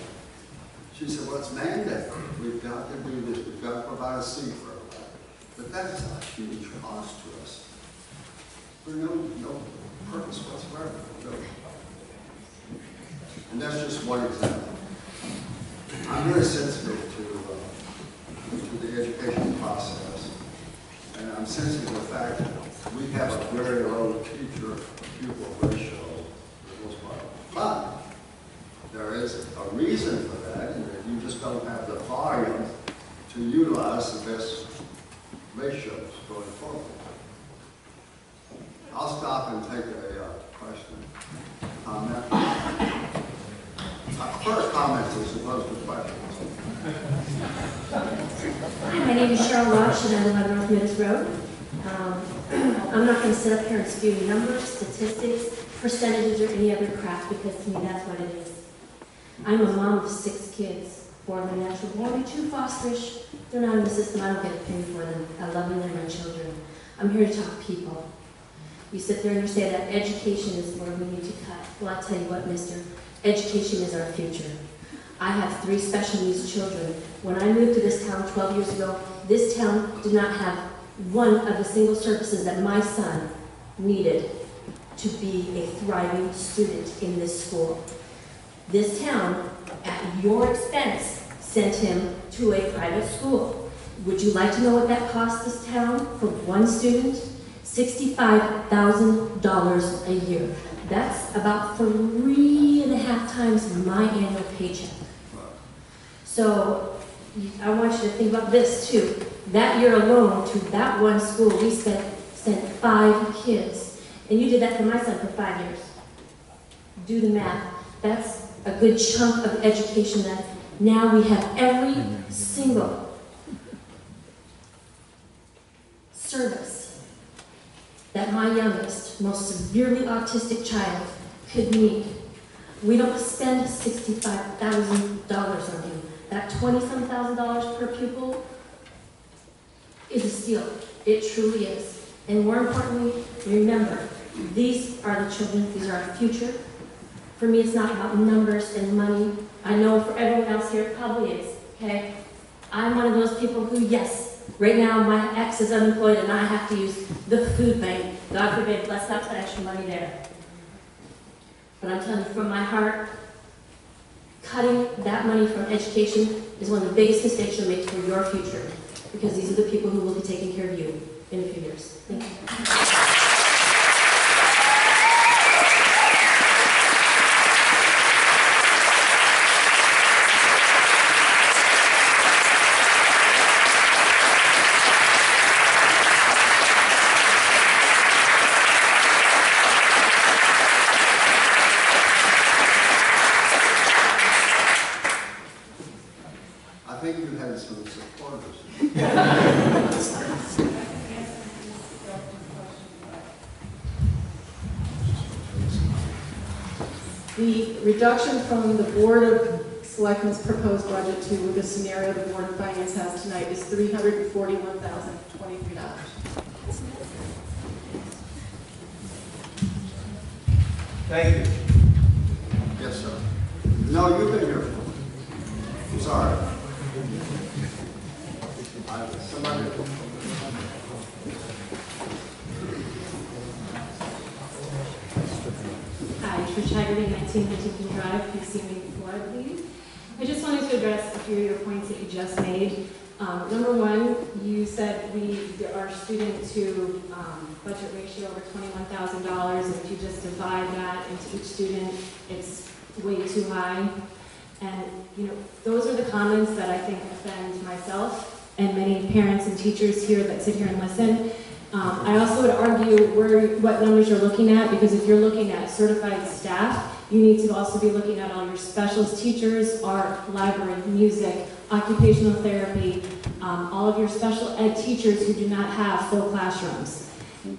she said, well, it's mandated. We've got to do this. We've got to provide a seat for everybody. But that is a huge cost to us for no purpose whatsoever. And that's just one example. I'm very sensitive to the education process. And I'm sensitive to the fact that we have a very low teacher-pupil ratio for the most part. But there is a reason for that, and that you just don't have the volume to utilize the best ratios going forward. I'll stop and take a question, comment. First comments as opposed to questions. Hi, my name is Cheryl Welch, and I live on North Mills Road. I'm not going to sit up here and spew numbers, statistics, percentages, or any other crap, because to me that's what it is. I'm a mom of 6 kids, 4 of them natural born, 2 fosterish. They're not in the system. I don't get a penny for them. I love them. They're my children. I'm here to talk people. You sit there and you say that education is where we need to cut. Well, I tell you what, mister, education is our future. I have 3 special needs children. When I moved to this town 12 years ago, this town did not have one of the single services that my son needed to be a thriving student in this school. This town, at your expense, sent him to a private school. Would you like to know what that cost this town for one student? $65,000 a year. That's about 3.5 times my annual paycheck. So I want you to think about this too. That year alone, to that one school, we sent 5 kids. And you did that for my son for 5 years. Do the math. That's a good chunk of education that now we have every single service that my youngest, most severely autistic child could need. We don't spend $65,000 on him. That $20-some thousand per pupil is a steal. It truly is. And more importantly, remember, these are the children, these are our future. For me, it's not about numbers and money. I know for everyone else here, it probably is, okay? I'm one of those people who, yes, right now my ex is unemployed and I have to use the food bank. God forbid, let's not put extra money there. But I'm telling you from my heart, cutting that money from education is one of the biggest mistakes you'll make for your future, because these are the people who will be taking care of you in a few years. Thank you. I think you had some supporters. The reduction from the Board of Selectmen's proposed budget to the scenario the Board of Finance has tonight is $341,023. Thank you. Yes, sir. No, you've been here. I'm sorry. Somebody. Hi, Trish Haggerty, 19 Huntington Drive. You've seen me before, I believe. I just wanted to address a few of your points that you just made. Number one, you said our student to budget ratio over $21,000, and if you just divide that into each student, it's way too high. And those are the comments that I think offend myself and many parents and teachers here that sit here and listen. I also would argue what numbers you're looking at, because if you're looking at certified staff, you need to also be looking at all your specialist teachers, art, library, music, occupational therapy, all of your special ed teachers who do not have full classrooms.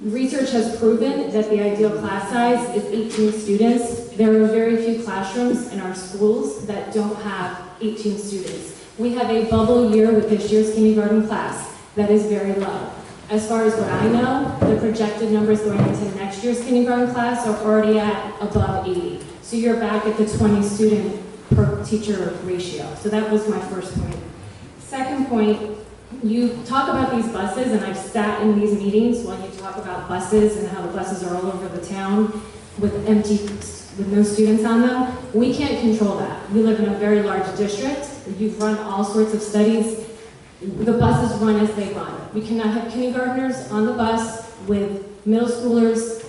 Research has proven that the ideal class size is 18 students. There are very few classrooms in our schools that don't have 18 students. We have a bubble year with this year's kindergarten class that is very low. As far as what I know, the projected numbers going into next year's kindergarten class are already at above 80. So you're back at the 20 student per teacher ratio. So that was my first point. Second point, you talk about these buses, and I've sat in these meetings while you talk about buses and how the buses are all over the town with no students on them. We can't control that. We live in a very large district. You've run all sorts of studies. The buses run as they run. We cannot have kindergartners on the bus with middle schoolers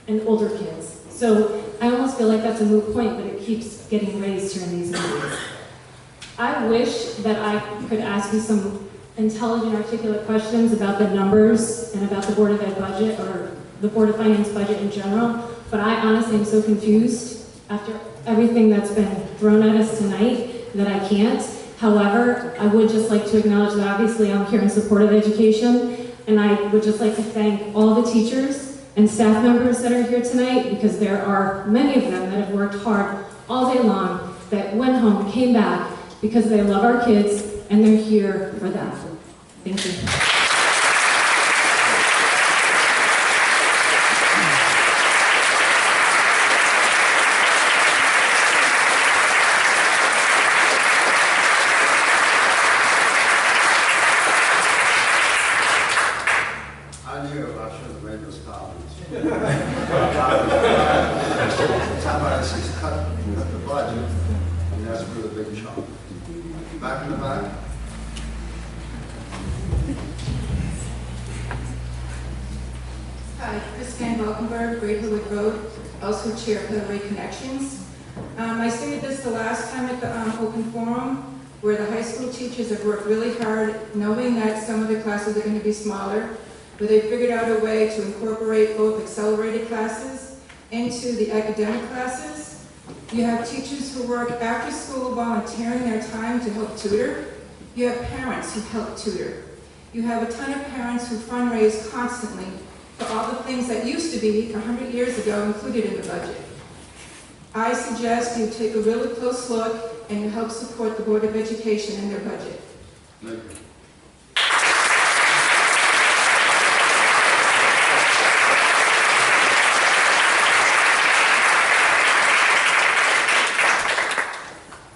and older kids. So I almost feel like that's a moot point, but it keeps getting raised here in these meetings. I wish that I could ask you some intelligent, articulate questions about the numbers and about the Board of Ed budget or the Board of Finance budget in general, but I honestly am so confused after everything that's been thrown at us tonight that I can't. However, I would just like to acknowledge that obviously I'm here in support of education, and I would just like to thank all the teachers and staff members that are here tonight, because there are many of them that have worked hard all day long, that went home, came back, because they love our kids, and they're here for them. Thank you. I knew I should have made those comments. Somebody says cut the budget, and that's for the big chunk. Back in the back. Hi, Chris Van Valkenburg, Great Hilliard Road, also Chair of Hillary Connections. I stated this the last time at the open forum, where the high school teachers have worked really hard, knowing that some of the classes are going to be smaller, but they figured out a way to incorporate both accelerated classes into the academic classes. You have teachers who work after school volunteering their time to help tutor. You have parents who help tutor. You have a ton of parents who fundraise constantly for all the things that used to be 100 years ago included in the budget. I suggest you take a really close look and you help support the Board of Education in their budget. Thank you.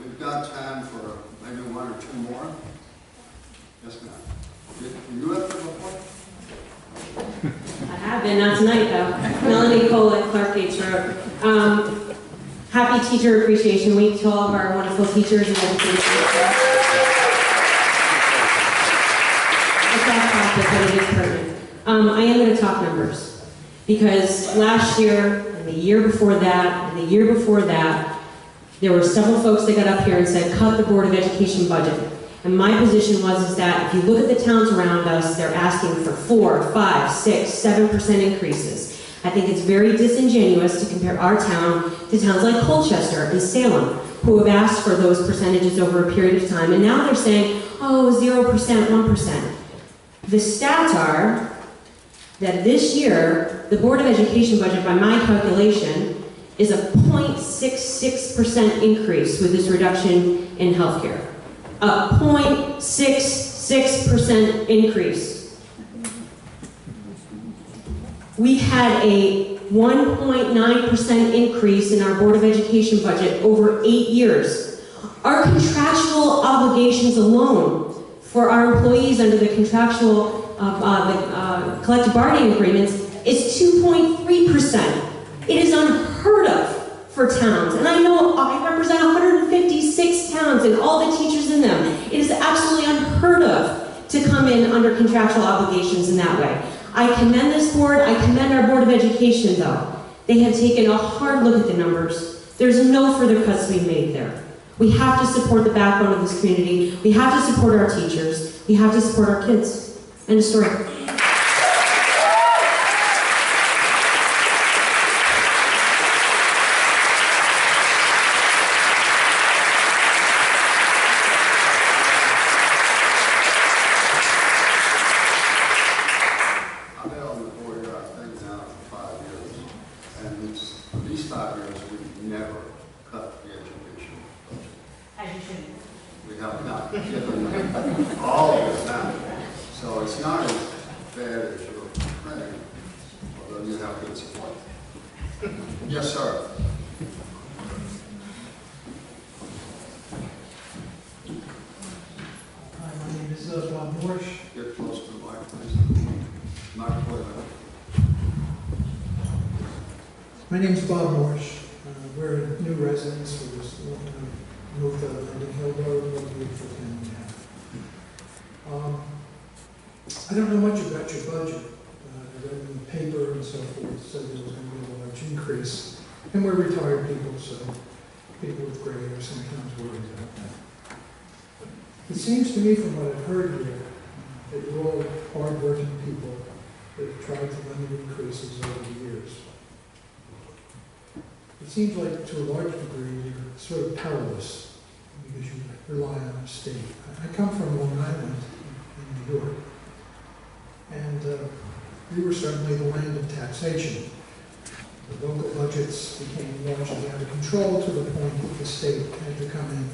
We've got time for maybe one or two more. Yes, ma'am. You have the report? I have been, not tonight though. Melanie Cole at Clark Gates Road. Happy Teacher Appreciation Week to all of our wonderful teachers and educators. It's off topic, but it is pertinent. I am going to talk numbers because last year and the year before that and the year before that, there were several folks that got up here and said, cut the Board of Education budget. And my position was that if you look at the towns around us, they're asking for 4, 5, 6, 7% increases. I think it's very disingenuous to compare our town to towns like Colchester and Salem, who have asked for those percentages over a period of time, and now they're saying, oh, 0%, 1%. The stats are that this year, the Board of Education budget, by my calculation, is a 0.66% increase with this reduction in healthcare. A 0.66% increase. We had a 1.9% increase in our Board of Education budget over 8 years. Our contractual obligations alone for our employees under the contractual collective bargaining agreements is 2.3%. It is unheard of for towns. And I know I represent 156 towns and all the teachers in them. It is absolutely unheard of to come in under contractual obligations in that way. I commend this board, I commend our Board of Education though. They have taken a hard look at the numbers. There's no further cuts to be made there. We have to support the backbone of this community. We have to support our teachers. We have to support our kids. End of story. Yes, sir. Hi, my name is Bob Morsch. Get close to the mic, please. My name is Bob Morsch. We're new residents for this. Moved to Landing Hill Road, located for 10 and a half. I don't know much about your budget. I read in the paper and so forth, said there was going to be a large increase. And we're retired people, so people with gray hair sometimes worry about that. It seems to me from what I've heard here that you're all hard-working people that have tried to limit increases over the years. It seems like to a large degree you're sort of powerless because you rely on the state. I come from Long Island in New York, and we were certainly the land of taxation. The local budgets became largely out of control to the point that the state had to come in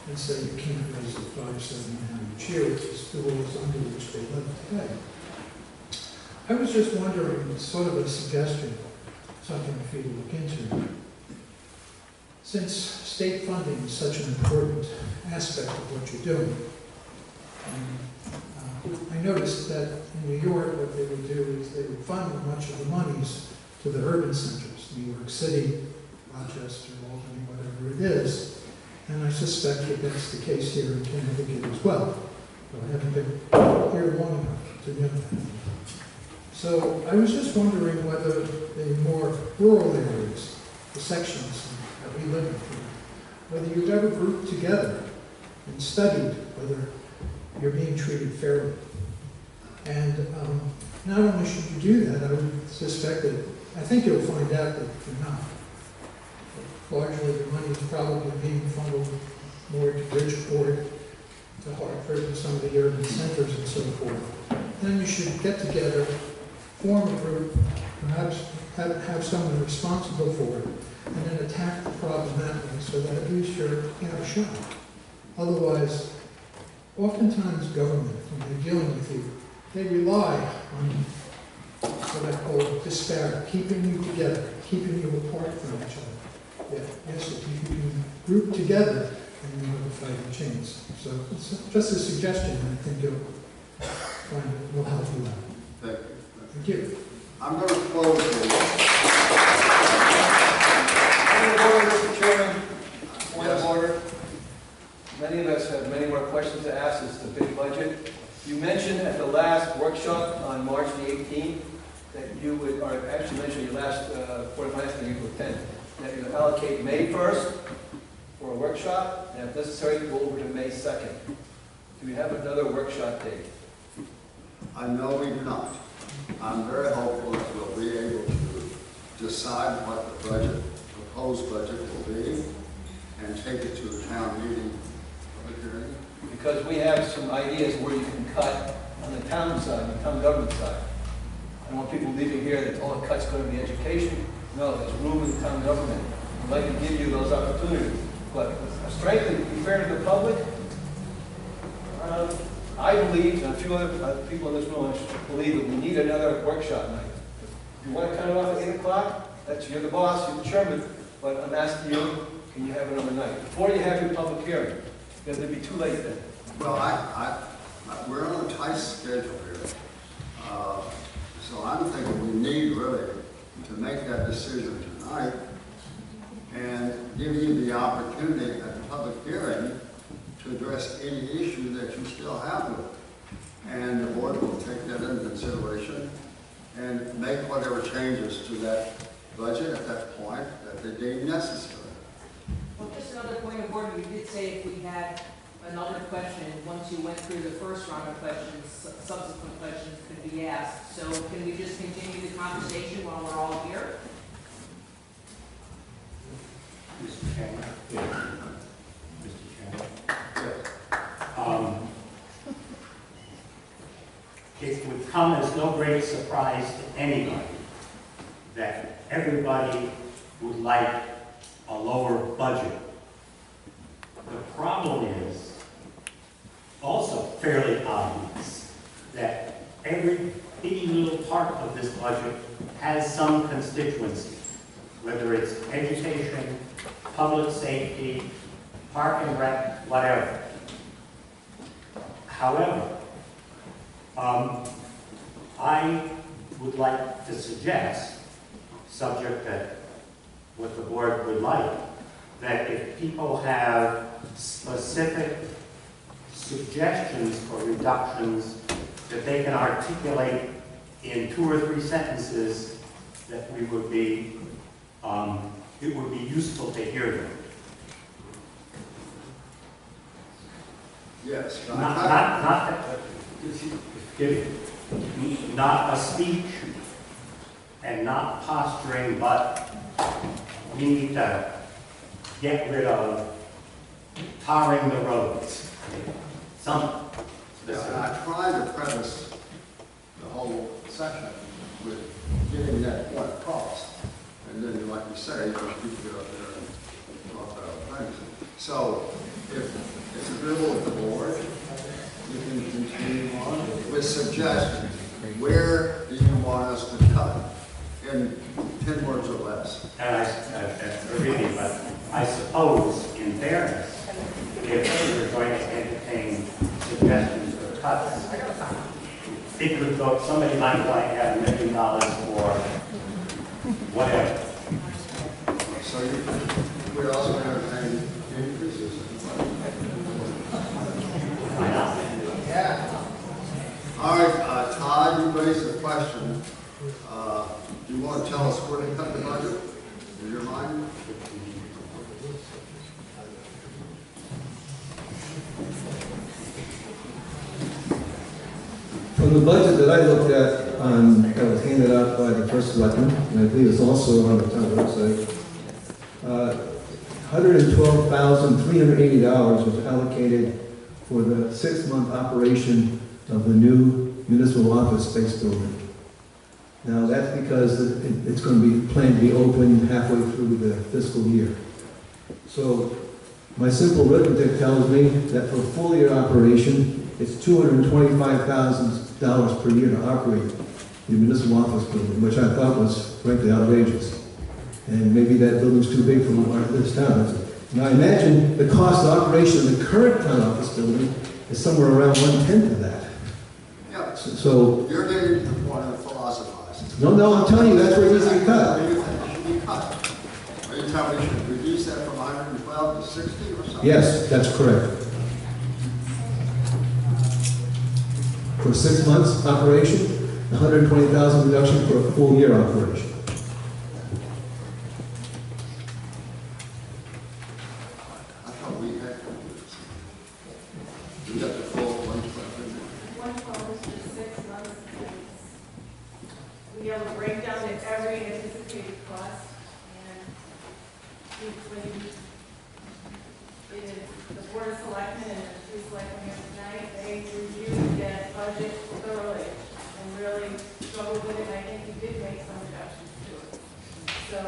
and say you can't raise it 5, 7, and each year. It's the rules under which they live today. I was just wondering, sort of a suggestion, something for you to look into. Since state funding is such an important aspect of what you're doing, I noticed that in New York what they would do is they would funnel much of the monies to the urban centers, New York City, Rochester, Albany, whatever it is. And I suspect that that's the case here in Connecticut as well. But I haven't been here long enough to know that. So I was just wondering whether the more rural areas, the sections that we live in here, whether you've ever grouped together and studied whether you're being treated fairly. And not only should you do that, I would suspect that, I think you'll find out that you're not. Largely, the money is probably being funneled more to Bridgeport, to Hartford, and some of the urban centers and so forth. Then you should get together, form a group, perhaps have someone responsible for it, and then attack the problem that way so that at least you have a shot. Otherwise, oftentimes government, when they're dealing with you, they rely on what I call disparate, keeping you together, keeping you apart from each other. Yeah, yes, if you can group together, and you have a fighting chance. So it's just a suggestion, and I think you'll find it will help you out. Thank you. Thank you. I'm going to close the Mr. Chairman, point of order. Many of us have many more questions to ask. It's the big budget. You mentioned at the last workshop on March the 18th that you would, or actually mentioned your last Board of Finance meeting with 10, that you would allocate May 1st for a workshop, and if necessary, go over to May 2nd. Do we have another workshop date? I know we do not. I'm very hopeful that we'll be able to decide what the budget, proposed budget will be, and take it to the town meeting. Because we have some ideas where you can cut on the town side, the town government side. I don't want people leaving here that all the cuts go to the education. No, there's room in the town government. I'd like to give you those opportunities. But frankly, to be fair to the public, I believe, and a few other people in this room believe that we need another workshop night. If you want to cut it off at 8 o'clock, you're the boss, you're the chairman, but I'm asking you, can you have another night? Before you have your public hearing, because it'd be too late then. Well, we're on a tight schedule here. So I'm thinking we need really to make that decision tonight and give you the opportunity at the public hearing to address any issue that you still have with it. And the board will take that into consideration and make whatever changes to that budget at that point that they deem necessary. Well, just another point of order, you did say if we had another question, once you went through the first round of questions, subsequent questions could be asked. So can we just continue the conversation while we're all here? Mr. Chairman? Yeah. Mr. Chairman? It would come as no great surprise to anybody that everybody would like a lower budget. The problem is also fairly obvious that every bitty little part of this budget has some constituency, whether it's education, public safety, park and rec, whatever. However, I would like to suggest, subject to what the board would like, that if people have specific suggestions for reductions that they can articulate in 2 or 3 sentences, that we would be, it would be useful to hear them. Yes. Not a speech and not posturing, but we need to get rid of tarring the roads. Some specific. I tried to preface the whole section with getting that point across. And then, like you say, people get up there and talk about things. So, if it's agreeable with the board, you can continue on with suggestions. Where do you want us to cut? In 10 words or less. Really, but I suppose, in fairness, if we're going to entertain suggestions for cuts, it would go, somebody might like to have $1 million for whatever. So we're also going to entertain increases. Why not? Yeah. All right, Todd, you raised a question. Do you want to tell us where to cut the budget? In your mind? From the budget that I looked at, that was handed out by the first selectman, and I believe it's also on the town website, $112,380 was allocated for the 6-month operation of the new municipal office space building. Now, that's because it's going to be planned to be open halfway through the fiscal year. So my simple arithmetic tells me that for a full year operation, it's $225,000 per year to operate the municipal office building, which I thought was frankly outrageous. And maybe that building's too big for this town. Now I imagine the cost of operation of the current town office building is somewhere around 1/10 of that. Yeah. So You're getting to the point of philosophizing. no, I'm telling you, that's where it needs to be cut. Where you think it should be cut. Are you telling me you should reduce that from 112 to 60 or something? Yes, that's correct. For 6 months operation, 120,000 reduction for a full year operation. I thought we had. We got the full 112. 112 is for 6 months. We have a breakdown of every anticipated cost, and when it is the Board of Selectmen and the two selectmen here tonight, they reviewed that budget thoroughly and really struggled with it, and I think we did make some reductions to it. So,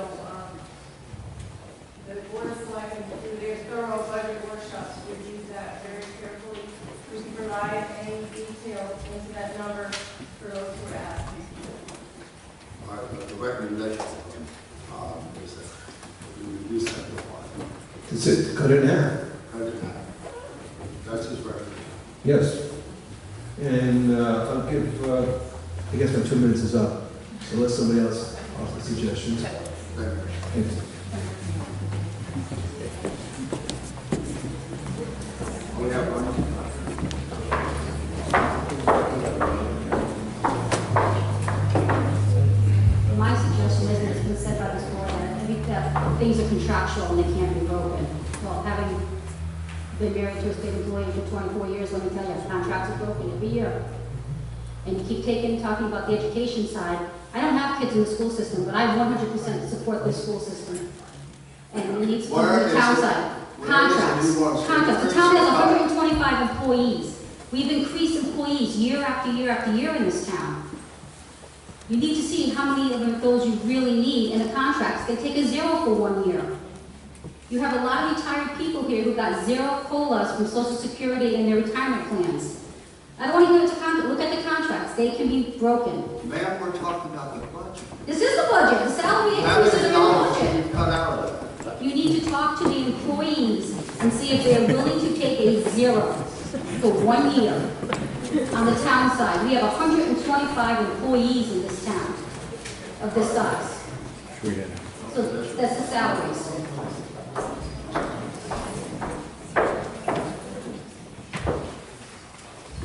the Board of Selectmen, through their thorough budget workshops, reviewed that very carefully. We can provide any detail into that number for those who are asking. All right, the recommendation is that we reduce that to 1. That's it, cut it in half. Cut it in half. That's his recommendation. Yes. And I'll give, I guess my 2 minutes is up. So let somebody else offer suggestions. Thank you. Thanks. We have one. My suggestion is, and it's been said by this board, that I think that things are contractual and they can't be broken. Well, having been married to a state employee for 24 years, let me tell you, contracts are broken every year. And you keep talking about the education side. I don't have kids in the school system, but I 100% support this school system. And we need to Where the is town it? side. Where Contracts. is it? You want to say Contracts. The where town is has it? 125 employees. We've increased employees year after year after year in this town. You need to see how many of those you really need in the contracts. They take a 0 for 1 year. You have a lot of retired people here who got 0 COLAs from Social Security and their retirement plans. I don't want to hear it to contract. Look at the contracts. They can be broken. Ma'am, we're talking about the budget. This is the budget. The salary How increases many are in the dollars budget. did you cut out of that? You need to talk to the employees and see if they are willing to take a 0 for 1 year on the town side. We have 125 employees in this town of this size. So that's the salaries.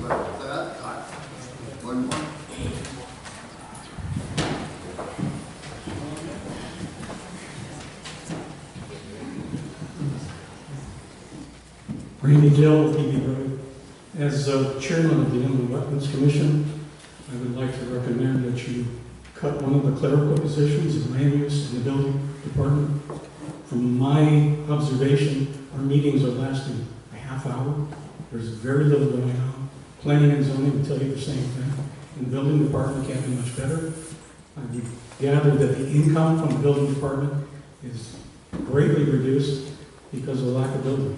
But that, one more. Randy Gill, PB Road. As chairman of the Inland Wetlands Commission, I would like to recommend that you cut one of the clerical positions in land use in the building department. From my observation, our meetings are lasting a half hour. There's very little going on. Planning and zoning will tell you the same thing. And the building department can't be much better. I would gather that the income from the building department is greatly reduced because of the lack of building.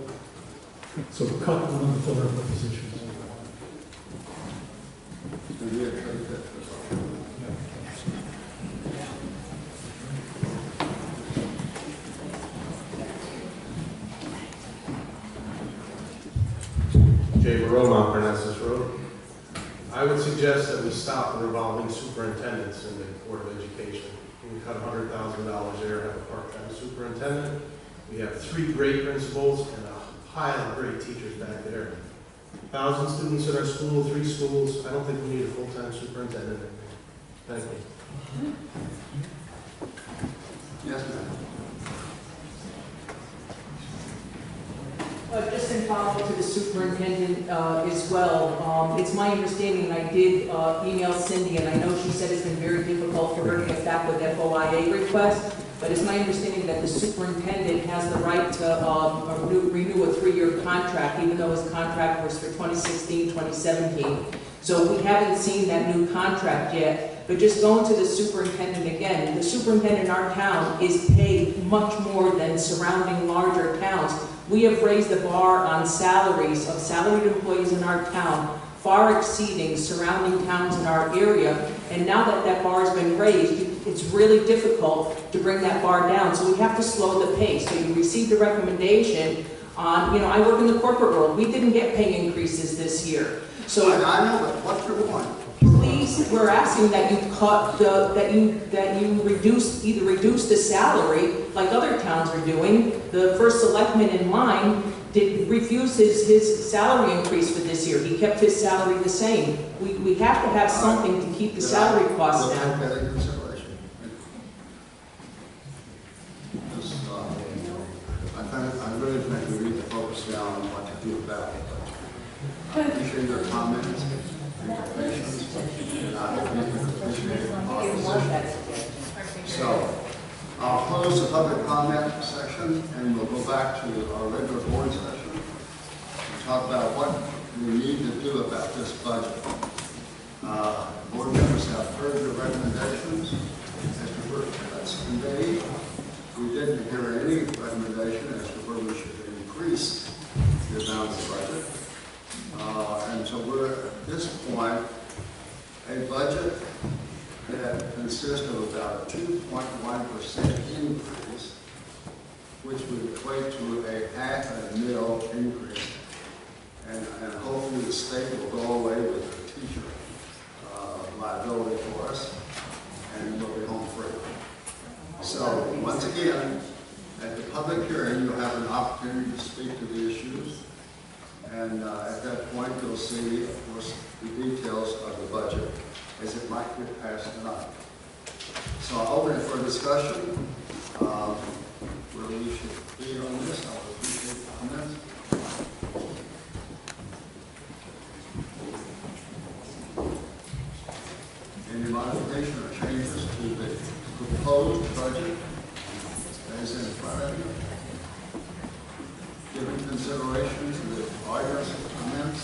So cut one of the clerical positions. Jay Barone, Mount Parnassus Road. I would suggest that we stop the revolving superintendents in the Board of Education. We cut $100,000 there, have a part-time superintendent. We have 3 grade principals and a pile of great teachers back there. 1,000 students in our school, 3 schools. I don't think we need a full-time superintendent. Thank you. Yes, ma'am. Just in follow-up to the superintendent as well, it's my understanding, and I did email Cindy, and I know she said it's been very difficult for her to get back with FOIA request, but it's my understanding that the superintendent has the right to renew a 3-year contract, even though his contract was for 2016, 2017. So we haven't seen that new contract yet. but just going to the superintendent again, the superintendent in our town is paid much more than surrounding larger towns. We have raised the bar on salaries of salaried employees in our town, far exceeding surrounding towns in our area. And now that that bar has been raised, it's really difficult to bring that bar down. So we have to slow the pace. So you received a recommendation on, you know, I work in the corporate world. We didn't get pay increases this year. So I know, but what's your point? please, we're asking that you cut the, that you reduce, either reduce the salary like other towns are doing. The first selectman in line refused his salary increase for this year. He kept his salary the same. We have to have something to keep the salary costs down. We'll take that into consideration. I really think we need to focus down on what to do about it. I appreciate your comments and your patience, and I hope you can appreciate our position. So, I'll close the public comment section, and we'll go back to our regular board session and talk about what we need to do about this budget. Board members have heard the recommendations as to where that's conveyed. We didn't hear any recommendation as to where we should increase the amount of the budget. And so we're, at this point, a budget that consists of about a 2.1% increase, which would equate to a $0.5 increase. And hopefully the state will go away with the teacher liability for us, and we'll be home free. So, once again, at the public hearing, you'll have an opportunity to speak to the issues. And at that point, you'll see, of course, the details of the budget as it might get passed tonight. So I'll open it for discussion. Where we should be on this, I'll appreciate comments. Any modification or changes to the proposed budget that is in front of you? Giving consideration to the audience comments.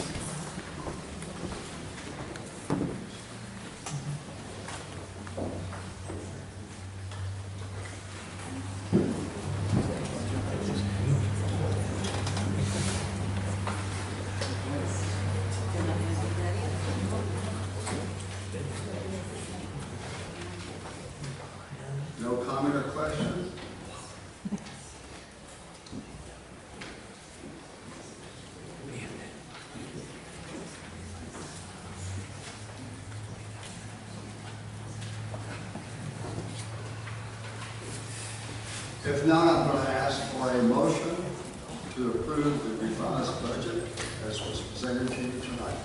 No comment or question? If not, I'm going to ask for a motion to approve the revised budget as was presented to you tonight.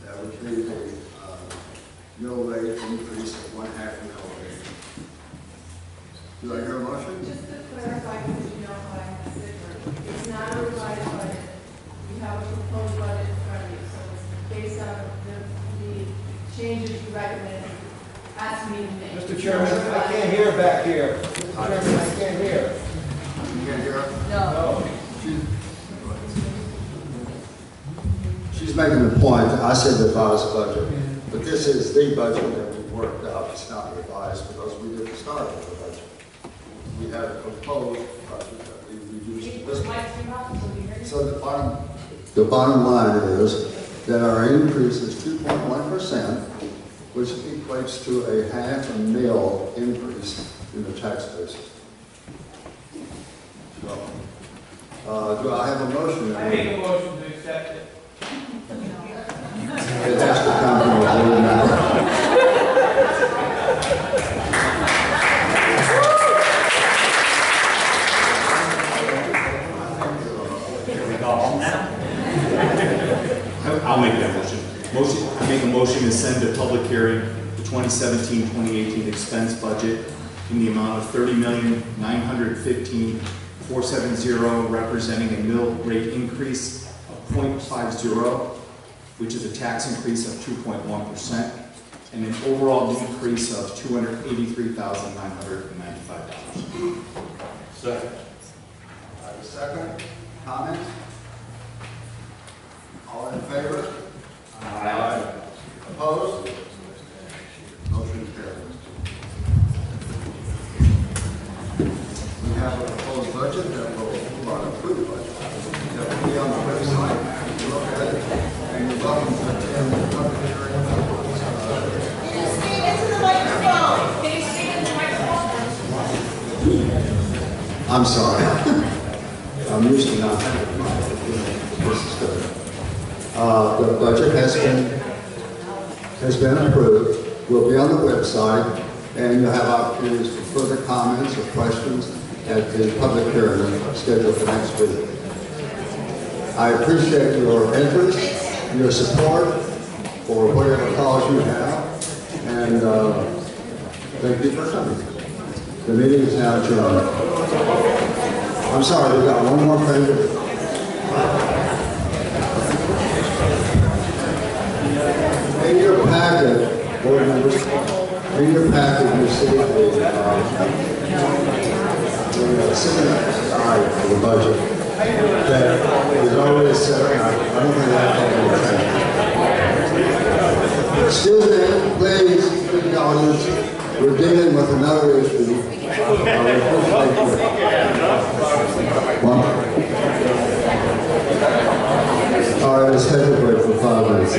That would be the mill rate increase of 1/2 mill rate. Do I hear a motion? Just to clarify, because you know how I'm considering, it's not a revised budget. You have a proposed budget in front of you, so it's based on the changes you recommended. Ask me to make. Mr. Chairman, I can't hear back here. Mr. Chairman, I can't hear. You can't hear her? No. She's making the point, I said revised budget, but this is the budget that we worked out. It's not revised because we didn't start with the budget. We had a proposed budget that we reduced this one. So the bottom line is that our increase is 2.1%, which equates to a $0.5 mil increase in the tax basis. So, do I have a motion? I make a motion to accept it. It has to come from a board member. I'll make that motion. I make a motion to send to public hearing the 2017-2018 expense budget in the amount of $30,915,470, representing a mill rate increase of 0.50, which is a tax increase of 2.1%, and an overall decrease of $283,995. Second. I have a second. Comment? All in favor? Aye. Opposed? approved budget. It'll be on the website, look at it, and you're welcome to attend the public hearing. I'm sorry. I'm used to not having a mic. This is good. The budget has been approved. Will be on the website, and you'll have opportunities for further comments or questions at the public hearing scheduled for next week. I appreciate your interest, your support for whatever cause you have, and thank you for coming. The meeting is now adjourned. I'm sorry, we've got one more thing to do. In your packet, board members, in your packet, you see the second side of the budget that is already set out. I don't think that can be Excuse me, please, to the audience, we're dealing with another issue. All right, let's take a break for 5 minutes.